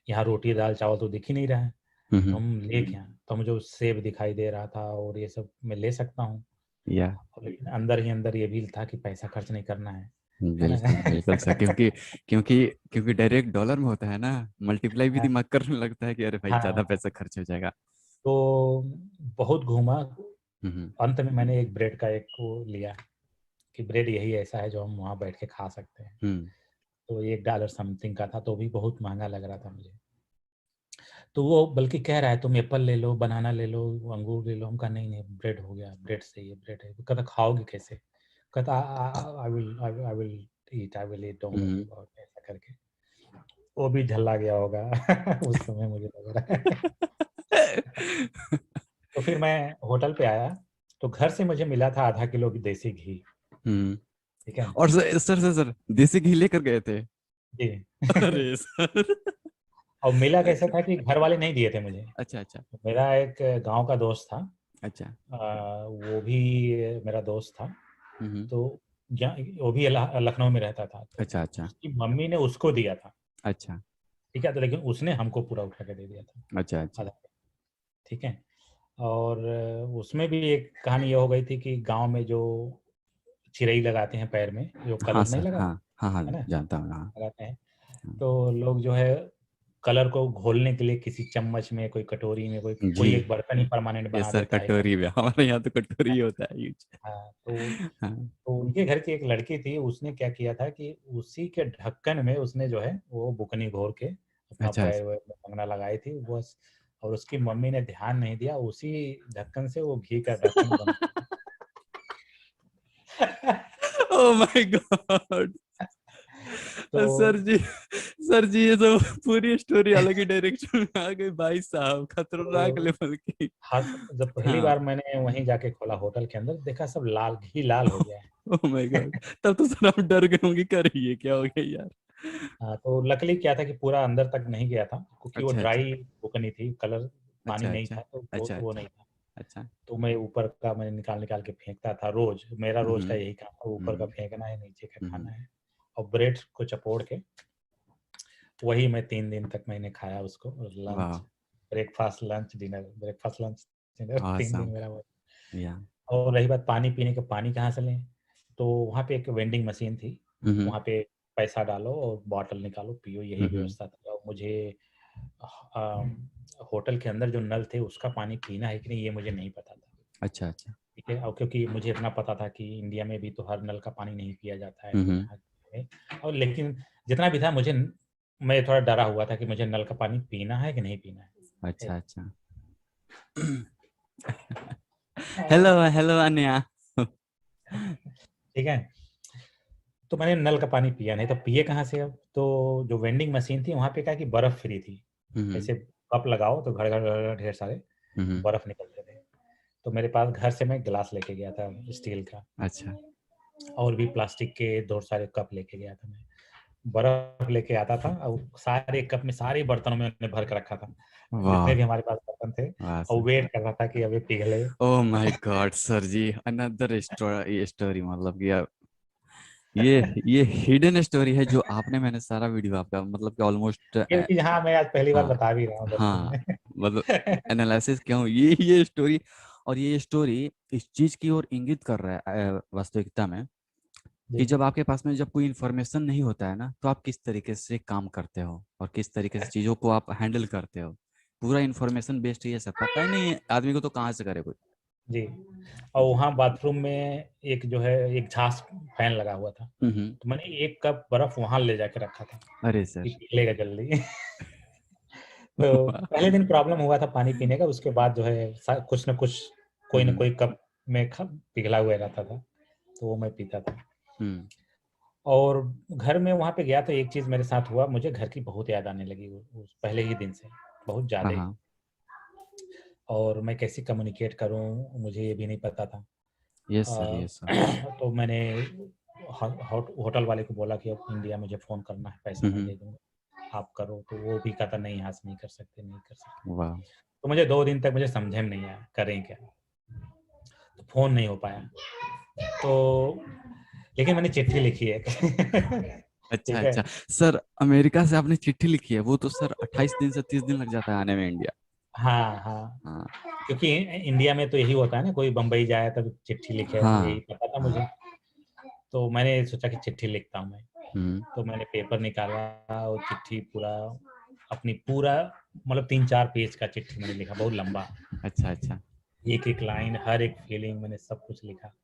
[SPEAKER 2] यहाँ रोटी दाल चावल तो दिख ही नहीं रहा है, तो
[SPEAKER 1] हम्म।
[SPEAKER 2] हम ले क्या। तो मुझे वो सेब दिखाई दे रहा था और ये सब मैं ले सकता हूँ,
[SPEAKER 1] या
[SPEAKER 2] लेकिन अंदर ही अंदर ये भी था कि पैसा खर्च नहीं करना है ना।
[SPEAKER 1] बिल्कुल बिल्कुल सर, क्योंकि क्योंकि क्योंकि डायरेक्ट डॉलर में होता है ना, मल्टीप्लाई भी
[SPEAKER 2] हाँ,
[SPEAKER 1] दिमाग करने लगता है कि अरे भाई ज्यादा
[SPEAKER 2] हाँ,
[SPEAKER 1] पैसा खर्च हो जाएगा।
[SPEAKER 2] तो बहुत घूमा।
[SPEAKER 1] हम्म
[SPEAKER 2] अंत में मैंने एक ब्रेड का एक वो लिया, कि ब्रेड यही ऐसा है जो हम वहाँ बैठ के खा सकते हैं।
[SPEAKER 1] हम्म।
[SPEAKER 2] तो $1 समथिंग का था, तो भी बहुत महंगा लग रहा था मुझे। तो वो बल्कि कह रहा है तुम एप्पल ले लो, बनाना ले लो, अंगूर ले लो। हम कहा नहीं नहीं, ब्रेड हो गया, ब्रेड सही है, ब्रेड है। कहता खाओगे कैसे? कहता I will eat, don't worry
[SPEAKER 1] hmm.
[SPEAKER 2] About, ऐसा करके। वो भी झल्ला गया होगा उस समय, मुझे लग रहा है। तो फिर मैं होटल पे आया, तो घर से मुझे मिला था आधा किलो की देसी घी।
[SPEAKER 1] हम्म।
[SPEAKER 2] ठीक है
[SPEAKER 1] और सर देसी घी लेकर गए थे?
[SPEAKER 2] जी।
[SPEAKER 1] अरे सर।
[SPEAKER 2] और मिला कैसे
[SPEAKER 1] अच्छा
[SPEAKER 2] था कि घर वाले नहीं दिए थे मुझे।
[SPEAKER 1] अच्छा अच्छा
[SPEAKER 2] मेरा एक गांव का दोस्त था,
[SPEAKER 1] अच्छा।
[SPEAKER 2] वो भी मेरा दोस्त था।
[SPEAKER 1] हम्म।
[SPEAKER 2] तो वो भी लखनऊ में रहता था, तो
[SPEAKER 1] अच्छा अच्छा
[SPEAKER 2] उसकी मम्मी ने उसको दिया था।
[SPEAKER 1] अच्छा
[SPEAKER 2] ठीक है, तो लेकिन उसने हमको पूरा उठा के दे दिया था,
[SPEAKER 1] अच्छा अच्छा।
[SPEAKER 2] आधा। ठीक है। और उसमें भी एक कहानी ये हो गई थी कि गांव में जो चिरई लगाते हैं पैर में, जो
[SPEAKER 1] हाँ
[SPEAKER 2] कलर नहीं
[SPEAKER 1] सर, हाँ
[SPEAKER 2] लगाते,
[SPEAKER 1] हाँ हाँ,
[SPEAKER 2] है ना,
[SPEAKER 1] जानता हूँ, हाँ
[SPEAKER 2] लगाते हैं।
[SPEAKER 1] हाँ।
[SPEAKER 2] तो लोग जो है कलर को घोलने के लिए किसी चम्मच में, कोई कटोरी में, कोई
[SPEAKER 1] जी।
[SPEAKER 2] कोई एक बर्तन ही परमानेंट
[SPEAKER 1] ये
[SPEAKER 2] बना
[SPEAKER 1] सर
[SPEAKER 2] देता है
[SPEAKER 1] कटोरी में, हमारे यहाँ तो कटोरी ही होता है यूज।
[SPEAKER 2] हाँ। तो
[SPEAKER 1] हाँ।
[SPEAKER 2] उनके घर की एक लड़की थी, उसने क्या किया था कि उसी के ढक्कन में उसने जो है वो बुकनी घोर के अपना
[SPEAKER 1] अच्छा
[SPEAKER 2] पैर
[SPEAKER 1] अच्छा।
[SPEAKER 2] वैर में कंगना लगाई थी बस। और उसकी मम्मी ने ध्यान नहीं दिया, उसी ढक्कन से वो घी का ढक्कन बंद कर दिया।
[SPEAKER 1] Oh my God.
[SPEAKER 2] तो
[SPEAKER 1] सर जी, सर जी, ये तो पूरी स्टोरी अलग ही डायरेक्शन में आ गई भाई साहब, खतरनाक
[SPEAKER 2] तो
[SPEAKER 1] लेवल की।
[SPEAKER 2] हाँ, जब पहली
[SPEAKER 1] हाँ।
[SPEAKER 2] बार मैंने वहीं जाके खोला होटल के अंदर, देखा सब लाल, घी लाल हो गया
[SPEAKER 1] ओ माय
[SPEAKER 2] है।
[SPEAKER 1] गॉड। तब तो सर आप डर गए होंगे, कर ये क्या हो गया यार।
[SPEAKER 2] हाँ, तो लकली क्या था कि पूरा अंदर तक नहीं गया था, क्योंकि वो
[SPEAKER 1] अच्छा अच्छा
[SPEAKER 2] ड्राई बुकनी थी, कलर पानी
[SPEAKER 1] अच्छा
[SPEAKER 2] नहीं
[SPEAKER 1] अच्छा
[SPEAKER 2] था, तो
[SPEAKER 1] अच्छा
[SPEAKER 2] वो
[SPEAKER 1] अच्छा
[SPEAKER 2] नहीं था।
[SPEAKER 1] अच्छा।
[SPEAKER 2] तो मैं ऊपर का मैं निकाल निकाल के फेंकता था रोज, मेरा रोज का
[SPEAKER 1] हम्म
[SPEAKER 2] यही काम था, ऊपर का
[SPEAKER 1] हम्म
[SPEAKER 2] फेंकना है, नीचे का खाना
[SPEAKER 1] हम्म।
[SPEAKER 2] है। और ब्रेड को चपोड़ के वही मैं 3 दिन तक मैंने खाया उसको, और लंच,
[SPEAKER 1] वाह।
[SPEAKER 2] ब्रेकफास्ट लंच डिनर 3 दिन
[SPEAKER 1] awesome।
[SPEAKER 2] मेरा वो।
[SPEAKER 1] या।
[SPEAKER 2] और रही बात पानी पीने के, पानी कहाँ से लें, तो वहाँ पे एक वेंडिंग मशीन थी,
[SPEAKER 1] हम्म
[SPEAKER 2] वहाँ पे पैसा डालो और बॉटल निकालो पियो, यही
[SPEAKER 1] हम्म।
[SPEAKER 2] व्यवस्था थी। और मुझे होटल के अंदर जो नल थे उसका पानी पीना है कि नहीं, ये मुझे नहीं पता था।
[SPEAKER 1] अच्छा अच्छा।
[SPEAKER 2] ठीक है, और क्योंकि मुझे इतना पता था कि इंडिया में भी तो हर नल का पानी नहीं पिया जाता है, तो
[SPEAKER 1] हम्म।
[SPEAKER 2] यहाँ में, और लेकिन जितना भी था मुझे, मैं थोड़ा डरा हुआ था कि मुझे नल का पानी पीना है कि नहीं पीना है।
[SPEAKER 1] अच्छा अच्छा।
[SPEAKER 2] और
[SPEAKER 1] हेलो हेलो अन्या।
[SPEAKER 2] ठीक है, तो मैंने नल का पानी पिया नहीं, तो पिए कहाँ से अब। तो जो वेंडिंग मशीन थी वहाँ पे क्या कि बर्फ़ फ्री थी,
[SPEAKER 1] हम्म
[SPEAKER 2] ऐसे कप लगाओ तो घड़ घड़ घड़ घड़ ढेर सारे
[SPEAKER 1] हम्म
[SPEAKER 2] बर्फ़ निकलते थे। तो मेरे पास घर से मैं गिलास लेके गया था स्टील का,
[SPEAKER 1] अच्छा।
[SPEAKER 2] और भी प्लास्टिक के 2 सारे कप लेके गया था मैं। बर्फ लेके आता था और सारे कप में, सारे बर्तनों में मैंने भर के रखा था, जितने
[SPEAKER 1] वाह
[SPEAKER 2] भी हमारे पास बर्तन थे,
[SPEAKER 1] वाह
[SPEAKER 2] और
[SPEAKER 1] सर।
[SPEAKER 2] वेट कर रहा था कि अभी पिघले।
[SPEAKER 1] Oh my God sir ji, another story, मतलब कि ये हिडन स्टोरी है जो आपने, मैंने सारा वीडियो आपका मतलब कि ऑलमोस्ट,
[SPEAKER 2] ये चीज, हाँ, मैं आज पहली बार
[SPEAKER 1] हाँ
[SPEAKER 2] बता भी रहा हूँ दोस्तों
[SPEAKER 1] हाँ,
[SPEAKER 2] में।
[SPEAKER 1] मतलब एनालिसिस क्यों ये स्टोरी, और ये स्टोरी इस चीज की ओर इंगित कर रहा है वास्तविकता में, कि
[SPEAKER 2] जी।
[SPEAKER 1] जब आपके पास में जब कोई इन्फॉर्मेशन नहीं होता है ना, तो आप किस तरीके से काम करते हो और किस तरीके से चीज़ों को आप हैंडल करते हो। पूरा इन्फॉर्मेशन बेस्ड ये सब पता ही नहीं है आदमी को, तो कहाँ से करे कोई।
[SPEAKER 2] जी। और
[SPEAKER 1] जी।
[SPEAKER 2] वहाँ बाथरूम में एक जो है एक झांस फैन लगा हुआ था,
[SPEAKER 1] हम्म।
[SPEAKER 2] तो मैंने एक कप बर्फ वहां ले जाके रखा था
[SPEAKER 1] अरे
[SPEAKER 2] कि
[SPEAKER 1] सर।
[SPEAKER 2] पिघलेगा जल्दी। तो पहले दिन प्रॉब्लम हुआ था पानी पीने का, उसके बाद जो है कुछ ना कुछ, कोई ना
[SPEAKER 1] हम्म
[SPEAKER 2] कोई कप में पिघला हुआ रहता था, तो वो मैं पीता था।
[SPEAKER 1] हम्म।
[SPEAKER 2] और घर में वहाँ पे गया तो एक चीज़ मेरे साथ हुआ, मुझे घर की बहुत याद आने लगी उस पहले ही दिन से, बहुत
[SPEAKER 1] हाँ
[SPEAKER 2] ज़्यादा ही।
[SPEAKER 1] हाँ।
[SPEAKER 2] और मैं कैसे कम्युनिकेट करूँ मुझे ये भी नहीं पता था।
[SPEAKER 1] Yes sir, yes sir.
[SPEAKER 2] तो मैंने होटल वाले को बोला कि अब इंडिया मुझे फ़ोन करना है, पैसा मैं
[SPEAKER 1] हम्म।
[SPEAKER 2] दे दूँगा, आप करो। तो वो भी कहता नहीं, यहाँ से नहीं कर सकते, नहीं कर सकते।
[SPEAKER 1] वाह।
[SPEAKER 2] तो मुझे 2 दिन तक मुझे समझ में नहीं आया करें क्या, तो फ़ोन नहीं हो पाया। तो लेकिन मैंने चिट्ठी लिखी है।
[SPEAKER 1] अच्छा
[SPEAKER 2] ठीक है।
[SPEAKER 1] अच्छा। सर अमेरिका से आपने चिट्ठी लिखी है, वो तो सर 28 दिन से 30 दिन लग जाता है आने में इंडिया।
[SPEAKER 2] हाँ, हाँ।
[SPEAKER 1] हाँ
[SPEAKER 2] क्योंकि इंडिया में तो यही होता है ना, कोई बम्बई जाए तब चिट्ठी लिखे, यही
[SPEAKER 1] हाँ।
[SPEAKER 2] पता था मुझे। तो मैंने सोचा कि चिट्ठी लिखता हूँ मैं।
[SPEAKER 1] हम्म।
[SPEAKER 2] तो मैंने पेपर निकाला और चिट्ठी पूरा, अपनी पूरा, मतलब 3-4 पेज का चिट्ठी मैंने लिखा, बहुत लंबा।
[SPEAKER 1] अच्छा अच्छा।
[SPEAKER 2] एक-एक लाइन, हर एक फीलिंग मैंने सब कुछ लिखा।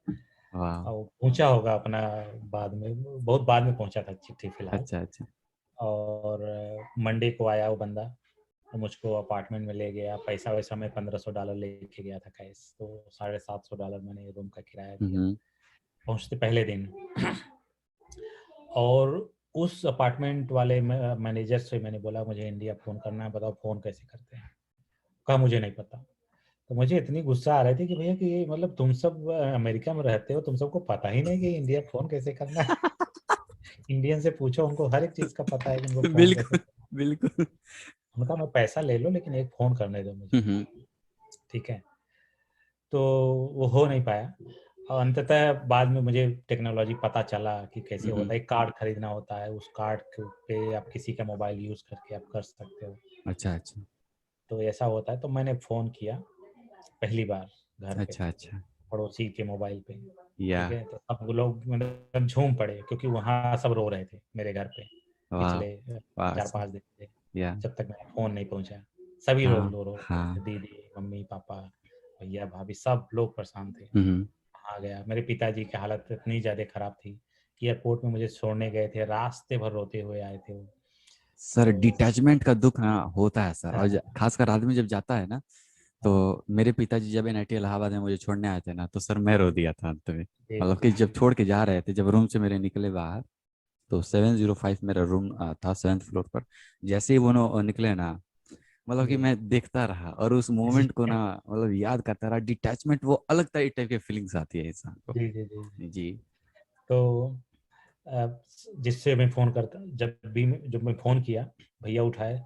[SPEAKER 1] वाह।
[SPEAKER 2] और पहुँचा होगा अपना, बाद में, बहुत बाद में पहुँचा था चिट्ठी फिलहाल।
[SPEAKER 1] अच्छा अच्छा।
[SPEAKER 2] और मंडे को आया वो बंदा, तो मुझको अपार्टमेंट में ले गया। पैसा-वैसा मैं $1500 लेके गया था कैश, तो $750 मैंने रूम का किराया दिया,
[SPEAKER 1] हम्म।
[SPEAKER 2] पहुँचते पहले दिन। और उस अपार्टमेंट वाले मैनेजर से मैंने बोला मुझे इंडिया फ़ोन करना है, बताओ फ़ोन कैसे करते हैं? कहा मुझे नहीं पता। तो मुझे इतनी गुस्सा आ रही थी कि भैया, कि ये मतलब तुम सब अमेरिका में रहते हो, तुम सबको पता ही नहीं कि इंडिया फ़ोन कैसे करना है? इंडियन से पूछो, उनको हर एक चीज़ का पता है कि उनको फ़ोन कैसे
[SPEAKER 1] बिल्कुल
[SPEAKER 2] करना
[SPEAKER 1] बिल्कुल।
[SPEAKER 2] है। उन्होंने कहा मैं पैसा ले लो, लेकिन एक फ़ोन करने दो मुझे।
[SPEAKER 1] हम्म।
[SPEAKER 2] ठीक है? तो वो हो नहीं पाया। और अंततः बाद में मुझे टेक्नोलॉजी पता चला कि कैसे
[SPEAKER 1] हम्म।
[SPEAKER 2] होता है। एक कार्ड खरीदना होता है, उस कार्ड पे आप किसी का मोबाइल यूज़ करके आप कर सकते हो।
[SPEAKER 1] अच्छा अच्छा।
[SPEAKER 2] तो ऐसा होता है, तो मैंने फ़ोन किया पहली बार घर पे,
[SPEAKER 1] अच्छा अच्छा।
[SPEAKER 2] पड़ोसी के मोबाइल पे।
[SPEAKER 1] या।
[SPEAKER 2] ठीक है? तो सब लोग मतलब झूम पड़े, क्योंकि वहाँ सब रो रहे थे मेरे घर पे
[SPEAKER 1] वाह
[SPEAKER 2] पिछले
[SPEAKER 1] वाह सर।
[SPEAKER 2] 4-5 दिन से,
[SPEAKER 1] या।
[SPEAKER 2] जब तक मेरा फ़ोन नहीं पहुँचा। सभी लोग
[SPEAKER 1] हाँ
[SPEAKER 2] रो रहे थे,
[SPEAKER 1] हाँ।
[SPEAKER 2] दीदी, मम्मी-पापा, भैया-भाभी, सब लोग परेशान थे।
[SPEAKER 1] हम्म।
[SPEAKER 2] आ गया। मेरे पिताजी की हालत इतनी ज़्यादा ख़राब थी कि एयरपोर्ट में मुझे छोड़ने गए थे, रास्ते भर रोते हुए आए थे वो।
[SPEAKER 1] सर
[SPEAKER 2] तो
[SPEAKER 1] डिटैचमेंट का दुख ना होता है सर, और
[SPEAKER 2] हाँ,
[SPEAKER 1] खासकर आदमी जब जाता है ना,
[SPEAKER 2] हाँ।
[SPEAKER 1] तो मेरे पिताजी जब एनआईटी इलाहाबाद में मुझे छोड़ने आए थे ना, तो सर मैं रो दिया था अंत में।
[SPEAKER 2] जी,
[SPEAKER 1] मतलब कि जब छोड़ के जा रहे थे, जब रूम से मेरे निकले बाहर, तो 705 मेरा रूम था, 7th फ्लोर पर। जैसे ही वो निकले ना, मतलब कि
[SPEAKER 2] जी,
[SPEAKER 1] मैं देखता रहा और उस
[SPEAKER 2] जी,
[SPEAKER 1] मोमेंट को ना, मतलब याद करता रहा। डिटैचमेंट वो अलग टाइप के फीलिंग्स आती है इंसान को।
[SPEAKER 2] जी, जी, जी।
[SPEAKER 1] जी।
[SPEAKER 2] तो अ, जिससे मैं फ़ोन करता, जब मैं फ़ोन किया, भैया उठाए,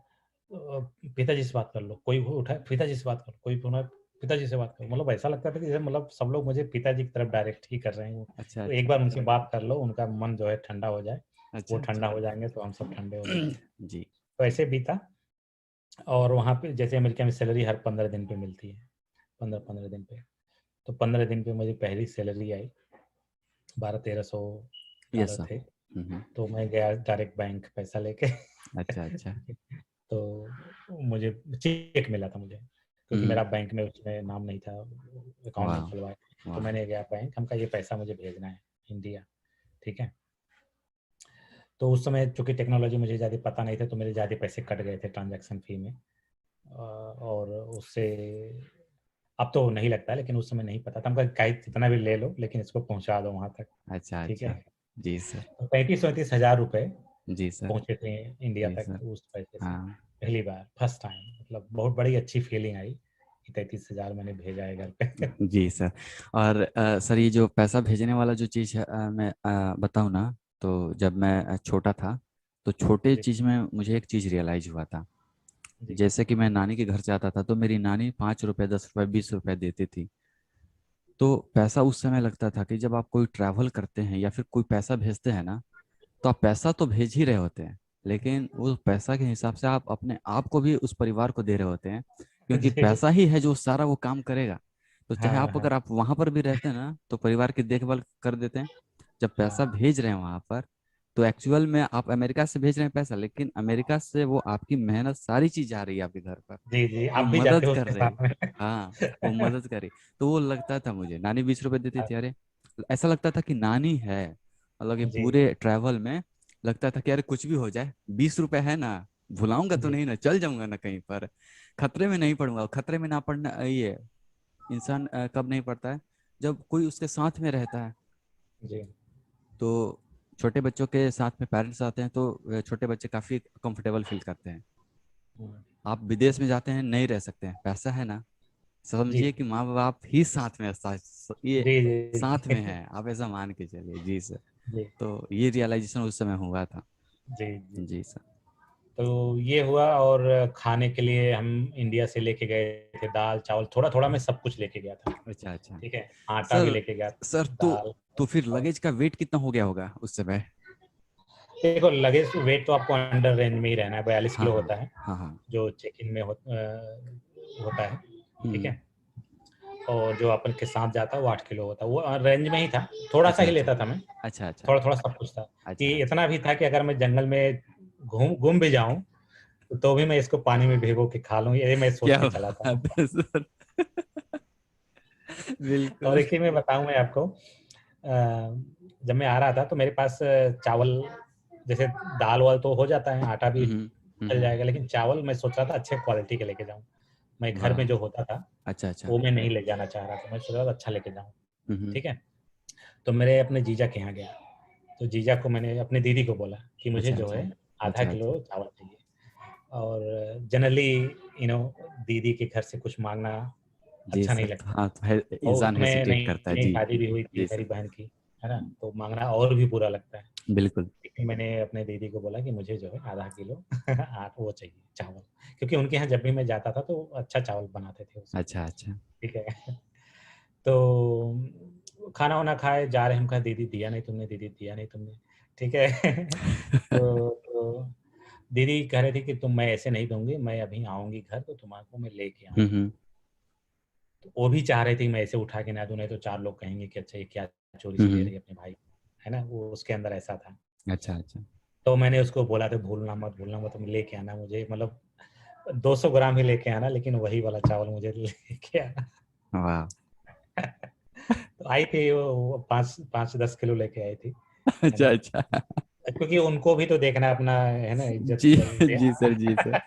[SPEAKER 2] तो पिताजी से बात कर लो, कोई वो उठाए, पिताजी से बात करो, कोई फ़ोन आया, पिताजी से बात करो। मतलब ऐसा लगता था कि जैसे मतलब सब लोग मुझे पिताजी की तरफ डायरेक्ट ही कर रहे हैं।
[SPEAKER 1] अच्छा
[SPEAKER 2] तो एक
[SPEAKER 1] अच्छा।
[SPEAKER 2] बार उनसे बात कर लो, उनका मन जो है ठंडा हो जाए, वो
[SPEAKER 1] अच्छा
[SPEAKER 2] ठंडा
[SPEAKER 1] अच्छा।
[SPEAKER 2] हो जाएँगे तो हम सब ठंडे हो जाएँगे।
[SPEAKER 1] जी।
[SPEAKER 2] तो ऐसे बीता। और वहाँ पे जैसे अमेरिका में सैलरी हर 15 दिन पे मिलती है, 15-15 दिन पे। तो 15 दिन पे मुझे पहली सैलरी आई, 1200-1300
[SPEAKER 1] यस
[SPEAKER 2] डॉलर
[SPEAKER 1] सर।
[SPEAKER 2] थे।
[SPEAKER 1] हम्म।
[SPEAKER 2] तो मैं गया डायरेक्ट बैंक पैसा लेके।
[SPEAKER 1] अच्छा अच्छा।
[SPEAKER 2] तो मुझे चेक मिला था मुझे, क्योंकि
[SPEAKER 1] हम्म।
[SPEAKER 2] मेरा बैंक में उसमें नाम नहीं था, अकाउंट नहीं
[SPEAKER 1] वाह
[SPEAKER 2] खुलवाया। तो
[SPEAKER 1] वाह।
[SPEAKER 2] मैंने गया बैंक, हम कहा ये पैसा मुझे भेजना है इंडिया। ठीक है? तो उस समय चूँकि टेक्नोलॉजी मुझे ज़्यादा पता नहीं था, तो मेरे ज़्यादा पैसे कट गए थे ट्रांज़ैक्शन फ़ी में। और उससे अब तो नहीं लगता है, लेकिन उस समय नहीं पता था। हम कहा चाहे जितना भी ले लो, लेकिन इसको पहुँचा दो वहाँ तक।
[SPEAKER 1] अच्छा
[SPEAKER 2] ठीक
[SPEAKER 1] अच्छा।
[SPEAKER 2] है?
[SPEAKER 1] जी सर।
[SPEAKER 2] तो 35-37 हज़ार रुपए
[SPEAKER 1] जी सर।
[SPEAKER 2] पहुँचे थे इंडिया
[SPEAKER 1] जी
[SPEAKER 2] तक
[SPEAKER 1] सर।
[SPEAKER 2] उस पैसे से,
[SPEAKER 1] हाँ।
[SPEAKER 2] पहली बार, फर्स्ट टाइम। मतलब बहुत बड़ी अच्छी फीलिंग आई 33,000 मैंने भेजा है घर पे।
[SPEAKER 1] जी सर। और सर ये जो पैसा भेजने वाला जो चीज़ है, मैं बताऊँ ना, तो जब मैं छोटा था, तो छोटे
[SPEAKER 2] जी
[SPEAKER 1] चीज़ में मुझे एक चीज़ रियलाइज हुआ था।
[SPEAKER 2] जी
[SPEAKER 1] जैसे कि मैं नानी के घर से आता था, तो मेरी नानी 5 रुपए, 10 रुपए, 20 रुपए देती थी। तो पैसा उस समय लगता था कि जब आप कोई ट्रैवल करते हैं या फिर कोई पैसा भेजते हैं ना, तो आप पैसा तो भेज ही रहे होते हैं, लेकिन वो पैसा के हिसाब से आप अपने आप को भी उस परिवार को दे रहे होते हैं, क्योंकि
[SPEAKER 2] जी।
[SPEAKER 1] पैसा ही है जो सारा वो काम करेगा। तो चाहे
[SPEAKER 2] हाँ
[SPEAKER 1] आप,
[SPEAKER 2] हाँ
[SPEAKER 1] अगर आप वहां पर भी रहते हैं ना, तो परिवार की देखभाल कर देते हैं। जब पैसा
[SPEAKER 2] हाँ।
[SPEAKER 1] भेज रहे हैं वहां पर, तो एक्चुअल में आप अमेरिका से भेज रहे हैं पैसा, लेकिन अमेरिका से वो आपकी मेहनत सारी चीज जा रही है आपके घर पर।
[SPEAKER 2] जी जी,
[SPEAKER 1] वो
[SPEAKER 2] आप भी जाते
[SPEAKER 1] मदद
[SPEAKER 2] हो
[SPEAKER 1] कर
[SPEAKER 2] उसके
[SPEAKER 1] रही।
[SPEAKER 2] साथ में।
[SPEAKER 1] हाँ, वो मदद करी। तो वो लगता था मुझे, नानी 20 रुपए देती थी, अरे ऐसा लगता था कि नानी है। मतलब ये
[SPEAKER 2] जी
[SPEAKER 1] पूरे ट्रैवल में लगता था कि अरे कुछ भी हो जाए, 20 रुपए है ना, भुलाऊंगा तो
[SPEAKER 2] जी
[SPEAKER 1] नहीं ना, चल जाऊंगा ना कहीं पर, खतरे में नहीं पड़ूंगा। खतरे में ना पड़ना, ये इंसान कब नहीं पड़ता है, जब कोई उसके साथ में रहता है।
[SPEAKER 2] जी।
[SPEAKER 1] तो छोटे बच्चों के साथ में पेरेंट्स आते हैं, तो छोटे बच्चे काफी कंफर्टेबल फील करते हैं।
[SPEAKER 2] हम्म,
[SPEAKER 1] आप विदेश में जाते हैं, नहीं रह सकते हैं, पैसा है ना,
[SPEAKER 2] जी
[SPEAKER 1] समझिए कि माँ बाप ही साथ में ये
[SPEAKER 2] जी
[SPEAKER 1] साथ
[SPEAKER 2] जी
[SPEAKER 1] में है, आप ऐसा मान के चलिए। जी सर।
[SPEAKER 2] जी
[SPEAKER 1] तो ये रियलाइजेशन उस समय हुआ था।
[SPEAKER 2] जी जी।
[SPEAKER 1] जी सर।
[SPEAKER 2] तो ये हुआ, और खाने के लिए हम इंडिया से लेके गए थे दाल चावल, थोड़ा थोड़ा मैं सब कुछ लेके गया था।
[SPEAKER 1] अच्छा अच्छा।
[SPEAKER 2] ठीक है, आटा भी
[SPEAKER 1] सर
[SPEAKER 2] लेके गया
[SPEAKER 1] सर
[SPEAKER 2] था,
[SPEAKER 1] तो
[SPEAKER 2] दाल।
[SPEAKER 1] तो फिर
[SPEAKER 2] और
[SPEAKER 1] लगेज का वेट कितना हो गया होगा उस समय?
[SPEAKER 2] देखो, लगेज वेट तो आपको अंडर रेंज में ही रहना है, 42
[SPEAKER 1] हाँ
[SPEAKER 2] किलो
[SPEAKER 1] हाँ
[SPEAKER 2] होता है
[SPEAKER 1] हाँ हाँ।
[SPEAKER 2] जो चेक इन में होता है। ठीक
[SPEAKER 1] हम्म।
[SPEAKER 2] है। और जो अपन के साथ जाता है वो 8 किलो होता है, वो रेंज में ही था, थोड़ा सा
[SPEAKER 1] अच्छा
[SPEAKER 2] ही
[SPEAKER 1] अच्छा
[SPEAKER 2] लेता था मैं।
[SPEAKER 1] अच्छा अच्छा
[SPEAKER 2] थोड़ा थोड़ा सब कुछ था, कि
[SPEAKER 1] अच्छा अच्छा।
[SPEAKER 2] इतना भी था कि अगर मैं जंगल में घूम गुम भी जाऊं तो भी मैं इसको पानी में भिगो के खा लूं, ये मैं सोच
[SPEAKER 1] क्या
[SPEAKER 2] के चला था।
[SPEAKER 1] बात है सर।
[SPEAKER 2] और
[SPEAKER 1] बिल्कुल।
[SPEAKER 2] एक चीज मैं बताऊं मैं आपको, जब मैं आ रहा था तो मेरे पास चावल, जैसे दाल वाल तो हो जाता है, आटा भी
[SPEAKER 1] हम्म
[SPEAKER 2] चल
[SPEAKER 1] हम्म।
[SPEAKER 2] जाएगा, लेकिन चावल मैं सोच रहा था अच्छे क्वालिटी के लेके जाऊं। मैं घर में
[SPEAKER 1] वाह।
[SPEAKER 2] जो होता था
[SPEAKER 1] अच्छा अच्छा।
[SPEAKER 2] वो मैं नहीं ले जाना चाह रहा था, मैं सोच रहा था अच्छा लेके जाऊं।
[SPEAKER 1] हम्म।
[SPEAKER 2] ठीक है। तो मेरे अपने जीजा के यहाँ गया, तो जीजा को मैंने, अपनी दीदी को बोला कि मुझे
[SPEAKER 1] अच्छा
[SPEAKER 2] जो
[SPEAKER 1] अच्छा
[SPEAKER 2] है आधा
[SPEAKER 1] अच्छा अच्छा।
[SPEAKER 2] किलो चावल चाहिए। और जनरली दीदी के घर से कुछ मांगना
[SPEAKER 1] जी
[SPEAKER 2] अच्छा नहीं
[SPEAKER 1] सर।
[SPEAKER 2] लगता।
[SPEAKER 1] हाँ, तो
[SPEAKER 2] और
[SPEAKER 1] इंसान
[SPEAKER 2] उसमें
[SPEAKER 1] हेजिटेट
[SPEAKER 2] नई
[SPEAKER 1] करता है।
[SPEAKER 2] नई
[SPEAKER 1] जी
[SPEAKER 2] शादी भी हुई थी
[SPEAKER 1] जी
[SPEAKER 2] मेरी
[SPEAKER 1] सर।
[SPEAKER 2] बहन की, है ना, तो मांगना और भी बुरा लगता है।
[SPEAKER 1] बिल्कुल।
[SPEAKER 2] लेकिन मैंने अपने दीदी को बोला कि मुझे जो है आधा किलो वो चाहिए चावल, क्योंकि उनके यहाँ जब भी मैं जाता था तो अच्छा चावल बनाते थे वो सब।
[SPEAKER 1] अच्छा अच्छा।
[SPEAKER 2] ठीक है। तो खाना वाना खाए जा रहे, हम कहा दीदी दिया नहीं तुमने, दीदी दिया नहीं तुमने। ठीक है। तो दीदी कह रही थी कि तुम, मैं ऐसे नहीं दूंगी, मैं अभी आऊंगी घर तो तुम्हारे मैं लेके आऊंगी।
[SPEAKER 1] हम्म
[SPEAKER 2] तो वो भी चाह रहे थे कि मैं ऐसे उठा के ना दूं, नहीं तो 4 लोग कहेंगे कि अच्छा ये क्या चोरी से ले
[SPEAKER 1] हम्म।
[SPEAKER 2] रही है अपने भाई, है ना, वो उसके अंदर ऐसा था।
[SPEAKER 1] अच्छा अच्छा।
[SPEAKER 2] तो मैंने उसको बोला था भूलना मत, तुम लेके आना मुझे, मतलब 200 ग्राम ही लेके आना, लेकिन वही वाला चावल मुझे लेके आना।
[SPEAKER 1] वाह।
[SPEAKER 2] तो आई थी वो 5-10 किलो लेके आई थी, है
[SPEAKER 1] अच्छा
[SPEAKER 2] ना,
[SPEAKER 1] अच्छा।
[SPEAKER 2] क्योंकि उनको भी तो देखना है अपना, है ना, इज्जत
[SPEAKER 1] जी
[SPEAKER 2] दे।
[SPEAKER 1] जी सर, जी सर।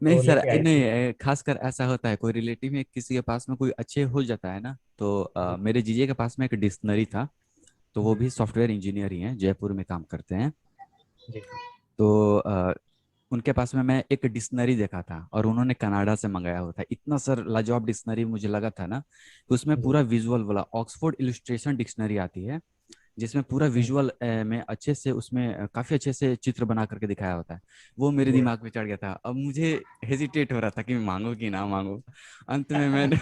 [SPEAKER 1] नहीं
[SPEAKER 2] तो
[SPEAKER 1] सर,
[SPEAKER 2] लेके आई
[SPEAKER 1] नहीं,
[SPEAKER 2] थी।
[SPEAKER 1] खासकर ऐसा होता है, कोई रिलेटिव में किसी के पास में कोई अच्छे हो जाता है ना, तो
[SPEAKER 2] जी
[SPEAKER 1] मेरे जीजे के पास में एक डिक्शनरी था। तो वो
[SPEAKER 2] जी
[SPEAKER 1] भी सॉफ्टवेयर इंजीनियर ही हैं, जयपुर में काम करते हैं।
[SPEAKER 2] जी
[SPEAKER 1] तो उनके पास में मैं एक डिक्शनरी देखा था, और उन्होंने कनाडा से मंगाया हुआ था। इतना सर लाजवाब डिक्शनरी मुझे लगा था ना, तो उसमें
[SPEAKER 2] जी।
[SPEAKER 1] पूरा विजुअल वाला ऑक्सफोर्ड इलस्ट्रेशन डिक्शनरी आती है, जिसमें पूरा
[SPEAKER 2] हम्म,
[SPEAKER 1] विजुअल में अच्छे से, उसमें काफी अच्छे से चित्र बना करके दिखाया होता है। वो मेरे
[SPEAKER 2] जी।
[SPEAKER 1] दिमाग में चढ़ गया था। अब मुझे हेजिटेट हो रहा था कि मैं मांगू कि ना मांगू। अंत में मैंने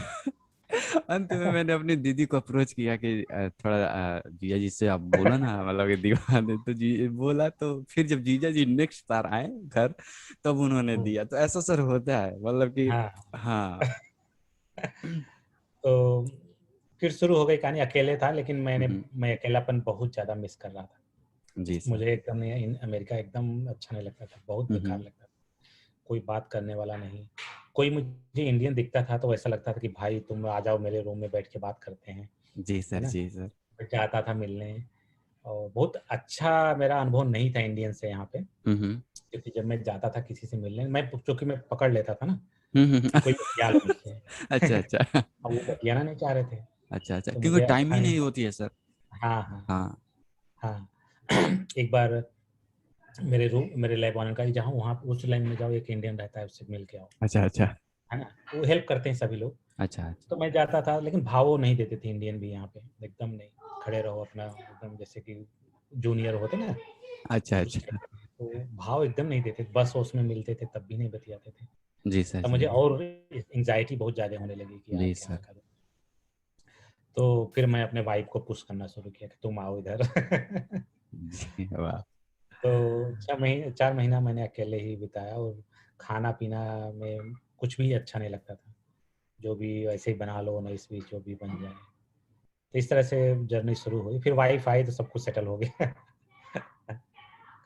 [SPEAKER 1] अंत में मैंने अपनी दीदी को अप्रोच किया कि थोड़ा जीजा जी से आप बोला ना, मतलब ये दिवा दे। तो जी बोला, तो फिर जब जीजा जी नेक्स्ट बार आए घर, तब उन्होंने
[SPEAKER 2] हम्म,
[SPEAKER 1] दिया। तो ऐसा सर होता है, मतलब कि
[SPEAKER 2] हाँ।
[SPEAKER 1] हाँ।
[SPEAKER 2] तो फिर शुरू हो गई कहानी, अकेले था, लेकिन
[SPEAKER 1] हम्म।
[SPEAKER 2] मैं अकेलापन बहुत ज़्यादा मिस कर रहा था।
[SPEAKER 1] जी सर।
[SPEAKER 2] मुझे एकदम अमेरिका एकदम अच्छा नहीं लगता था, बहुत बेकार
[SPEAKER 1] हम्म।
[SPEAKER 2] लगता था। कोई बात करने वाला नहीं, कोई मुझे इंडियन दिखता था तो ऐसा लगता था कि भाई तुम आ जाओ मेरे रूम में बैठ के बात करते हैं,
[SPEAKER 1] जी
[SPEAKER 2] है
[SPEAKER 1] सर।
[SPEAKER 2] ना।
[SPEAKER 1] जी सर।
[SPEAKER 2] मैं जाता था मिलने, और बहुत अच्छा मेरा अनुभव नहीं था इंडियन से यहाँ पे,
[SPEAKER 1] हम्म।
[SPEAKER 2] क्योंकि जब मैं जाता था किसी से मिलने, मैं चूंकि मैं पकड़ लेता था ना कि
[SPEAKER 1] हम्म।
[SPEAKER 2] कोई बतिया लो मुझसे।
[SPEAKER 1] अच्छा अच्छा।
[SPEAKER 2] अब वो बतियाना नहीं चाह रहे थे,
[SPEAKER 1] अच्छा अच्छा,
[SPEAKER 2] तो
[SPEAKER 1] क्योंकि
[SPEAKER 2] मुझे
[SPEAKER 1] टाइम
[SPEAKER 2] अच्छा
[SPEAKER 1] ही
[SPEAKER 2] नहीं
[SPEAKER 1] नहीं
[SPEAKER 2] था।
[SPEAKER 1] होती है सर।
[SPEAKER 2] हाँ हाँ
[SPEAKER 1] हाँ।
[SPEAKER 2] हाँ। एक बार मेरे लैब वाले का जहाँ, वहाँ उस लाइन में जाओ, एक इंडियन रहता है, उससे मिल के आओ।
[SPEAKER 1] अच्छा अच्छा।
[SPEAKER 2] है ना, वो हेल्प करते हैं सभी लोग।
[SPEAKER 1] अच्छा अच्छा
[SPEAKER 2] तो मैं जाता था, लेकिन भाव वो नहीं देते थे इंडियन भी यहाँ पे, एकदम नहीं, खड़े रहो अपना एकदम, जैसे कि जूनियर होते ना
[SPEAKER 1] अच्छा
[SPEAKER 2] उस
[SPEAKER 1] अच्छा।
[SPEAKER 2] टाइप में। तो भाव एकदम नहीं देते, बस उसमें मिलते थे तब भी नहीं बतियाते थे।
[SPEAKER 1] जी सर
[SPEAKER 2] तब
[SPEAKER 1] जी।
[SPEAKER 2] मुझे और एंग्जाइटी बहुत ज़्यादा होने लगी कि यार
[SPEAKER 1] जी
[SPEAKER 2] क्या
[SPEAKER 1] सर।
[SPEAKER 2] करूँ। तो फिर मैं अपने वाइफ को पुश करना शुरू किया कि तुम आओ इधर।
[SPEAKER 1] जी वाह।
[SPEAKER 2] तो 4 महीना मैंने अकेले ही बिताया, और खाना-पीना में कुछ भी अच्छा नहीं लगता था। जो भी ऐसे ही बना लो, 19-20 जो भी बन जाए। तो इस तरह से जर्नी शुरू हुई। फिर वाइफ आई तो सब कुछ सेटल हो गया।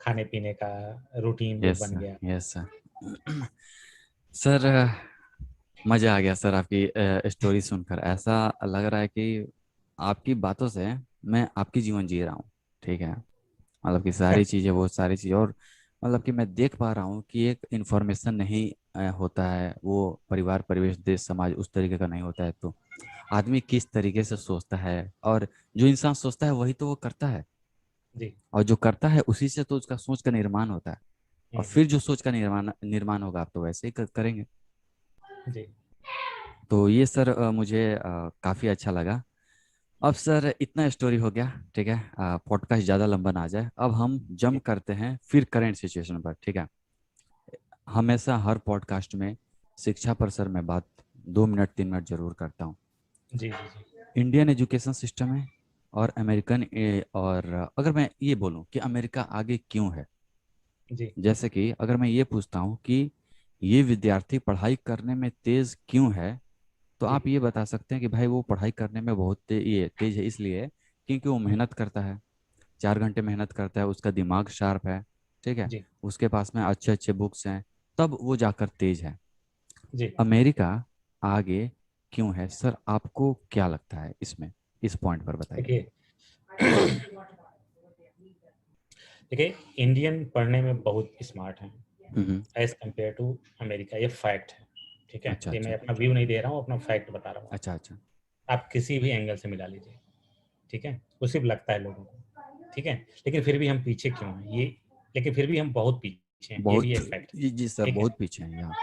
[SPEAKER 2] खाने-पीने का रूटीन जो
[SPEAKER 1] यस
[SPEAKER 2] बन
[SPEAKER 1] सर
[SPEAKER 2] गया।
[SPEAKER 1] Yes sir. सर मजा आ गया सर आपकी स्टोरी सुनकर। ऐसा लग रहा है कि आपकी बातों से मैं आपकी जीवन जी रहा हूँ। ठीक है, मतलब कि सारी चीज़ें, वो सारी चीज़ें, और मतलब कि मैं देख पा रहा हूँ कि एक इन्फॉर्मेशन नहीं होता है, वो परिवार परिवेश देश समाज उस तरीके का नहीं होता है, तो आदमी किस तरीके से सोचता है, और जो इंसान सोचता है वही तो वो करता है,
[SPEAKER 2] जी।
[SPEAKER 1] और जो करता है उसी से तो उसका सोच का निर्माण होता है, और
[SPEAKER 2] हुँ,
[SPEAKER 1] फिर जो सोच का निर्माण निर्माण होगा आप तो वैसे ही करेंगे।
[SPEAKER 2] जी।
[SPEAKER 1] तो ये सर मुझे काफ़ी अच्छा लगा। अब सर इतना स्टोरी हो गया, ठीक है, पॉडकास्ट ज़्यादा लंबा ना आ जाए, अब हम जंप
[SPEAKER 2] जी,
[SPEAKER 1] करते हैं फिर करंट सिचुएशन पर, ठीक है। हमेशा हर पॉडकास्ट में शिक्षा पर सर मैं बात 2 मिनट 3 मिनट जरूर करता हूँ।
[SPEAKER 2] जी, जी, जी।
[SPEAKER 1] इंडियन एजुकेशन सिस्टम है और अमेरिकन और अगर मैं ये बोलूँ कि अमेरिका आगे क्यों है,
[SPEAKER 2] जी,
[SPEAKER 1] जैसे कि अगर मैं ये पूछता हूँ कि ये विद्यार्थी पढ़ाई करने में तेज क्यों है, तो
[SPEAKER 2] जी,
[SPEAKER 1] आप ये बता सकते हैं कि भाई वो पढ़ाई करने में बहुत ये तेज है इसलिए क्योंकि वो
[SPEAKER 2] हुँ,
[SPEAKER 1] मेहनत करता है, 4 घंटे मेहनत करता है, उसका दिमाग शार्प है, ठीक है,
[SPEAKER 2] जी,
[SPEAKER 1] उसके पास में अच्छे अच्छे बुक्स हैं, तब वो जाकर तेज है।
[SPEAKER 2] जी।
[SPEAKER 1] अमेरिका आगे क्यों है सर, आपको क्या लगता है इसमें, इस पॉइंट पर बताइए।
[SPEAKER 2] देखिए, देखिए, इंडियन पढ़ने में बहुत स्मार्ट हैं
[SPEAKER 1] हम्म।
[SPEAKER 2] एज़ कम्पेयर टू अमेरिका, ये फैक्ट है, ठीक है?
[SPEAKER 1] अच्छा
[SPEAKER 2] ये मैं
[SPEAKER 1] अच्छा
[SPEAKER 2] अपना व्यू नहीं दे रहा हूँ, अपना फैक्ट बता रहा हूँ
[SPEAKER 1] अच्छा
[SPEAKER 2] आपको।
[SPEAKER 1] अच्छा।
[SPEAKER 2] आप किसी भी एंगल से मिला लीजिए, ठीक है? वो सिर्फ़ लगता है लोगों को, ठीक है? लेकिन फिर भी हम पीछे क्यों हैं? ये लेकिन फिर भी हम बहुत पीछे हैं, ये भी
[SPEAKER 1] बहुत,
[SPEAKER 2] एक फैक्ट है,
[SPEAKER 1] जी जी सर,
[SPEAKER 2] ठीक है?
[SPEAKER 1] बहुत पीछे हैं यहाँ।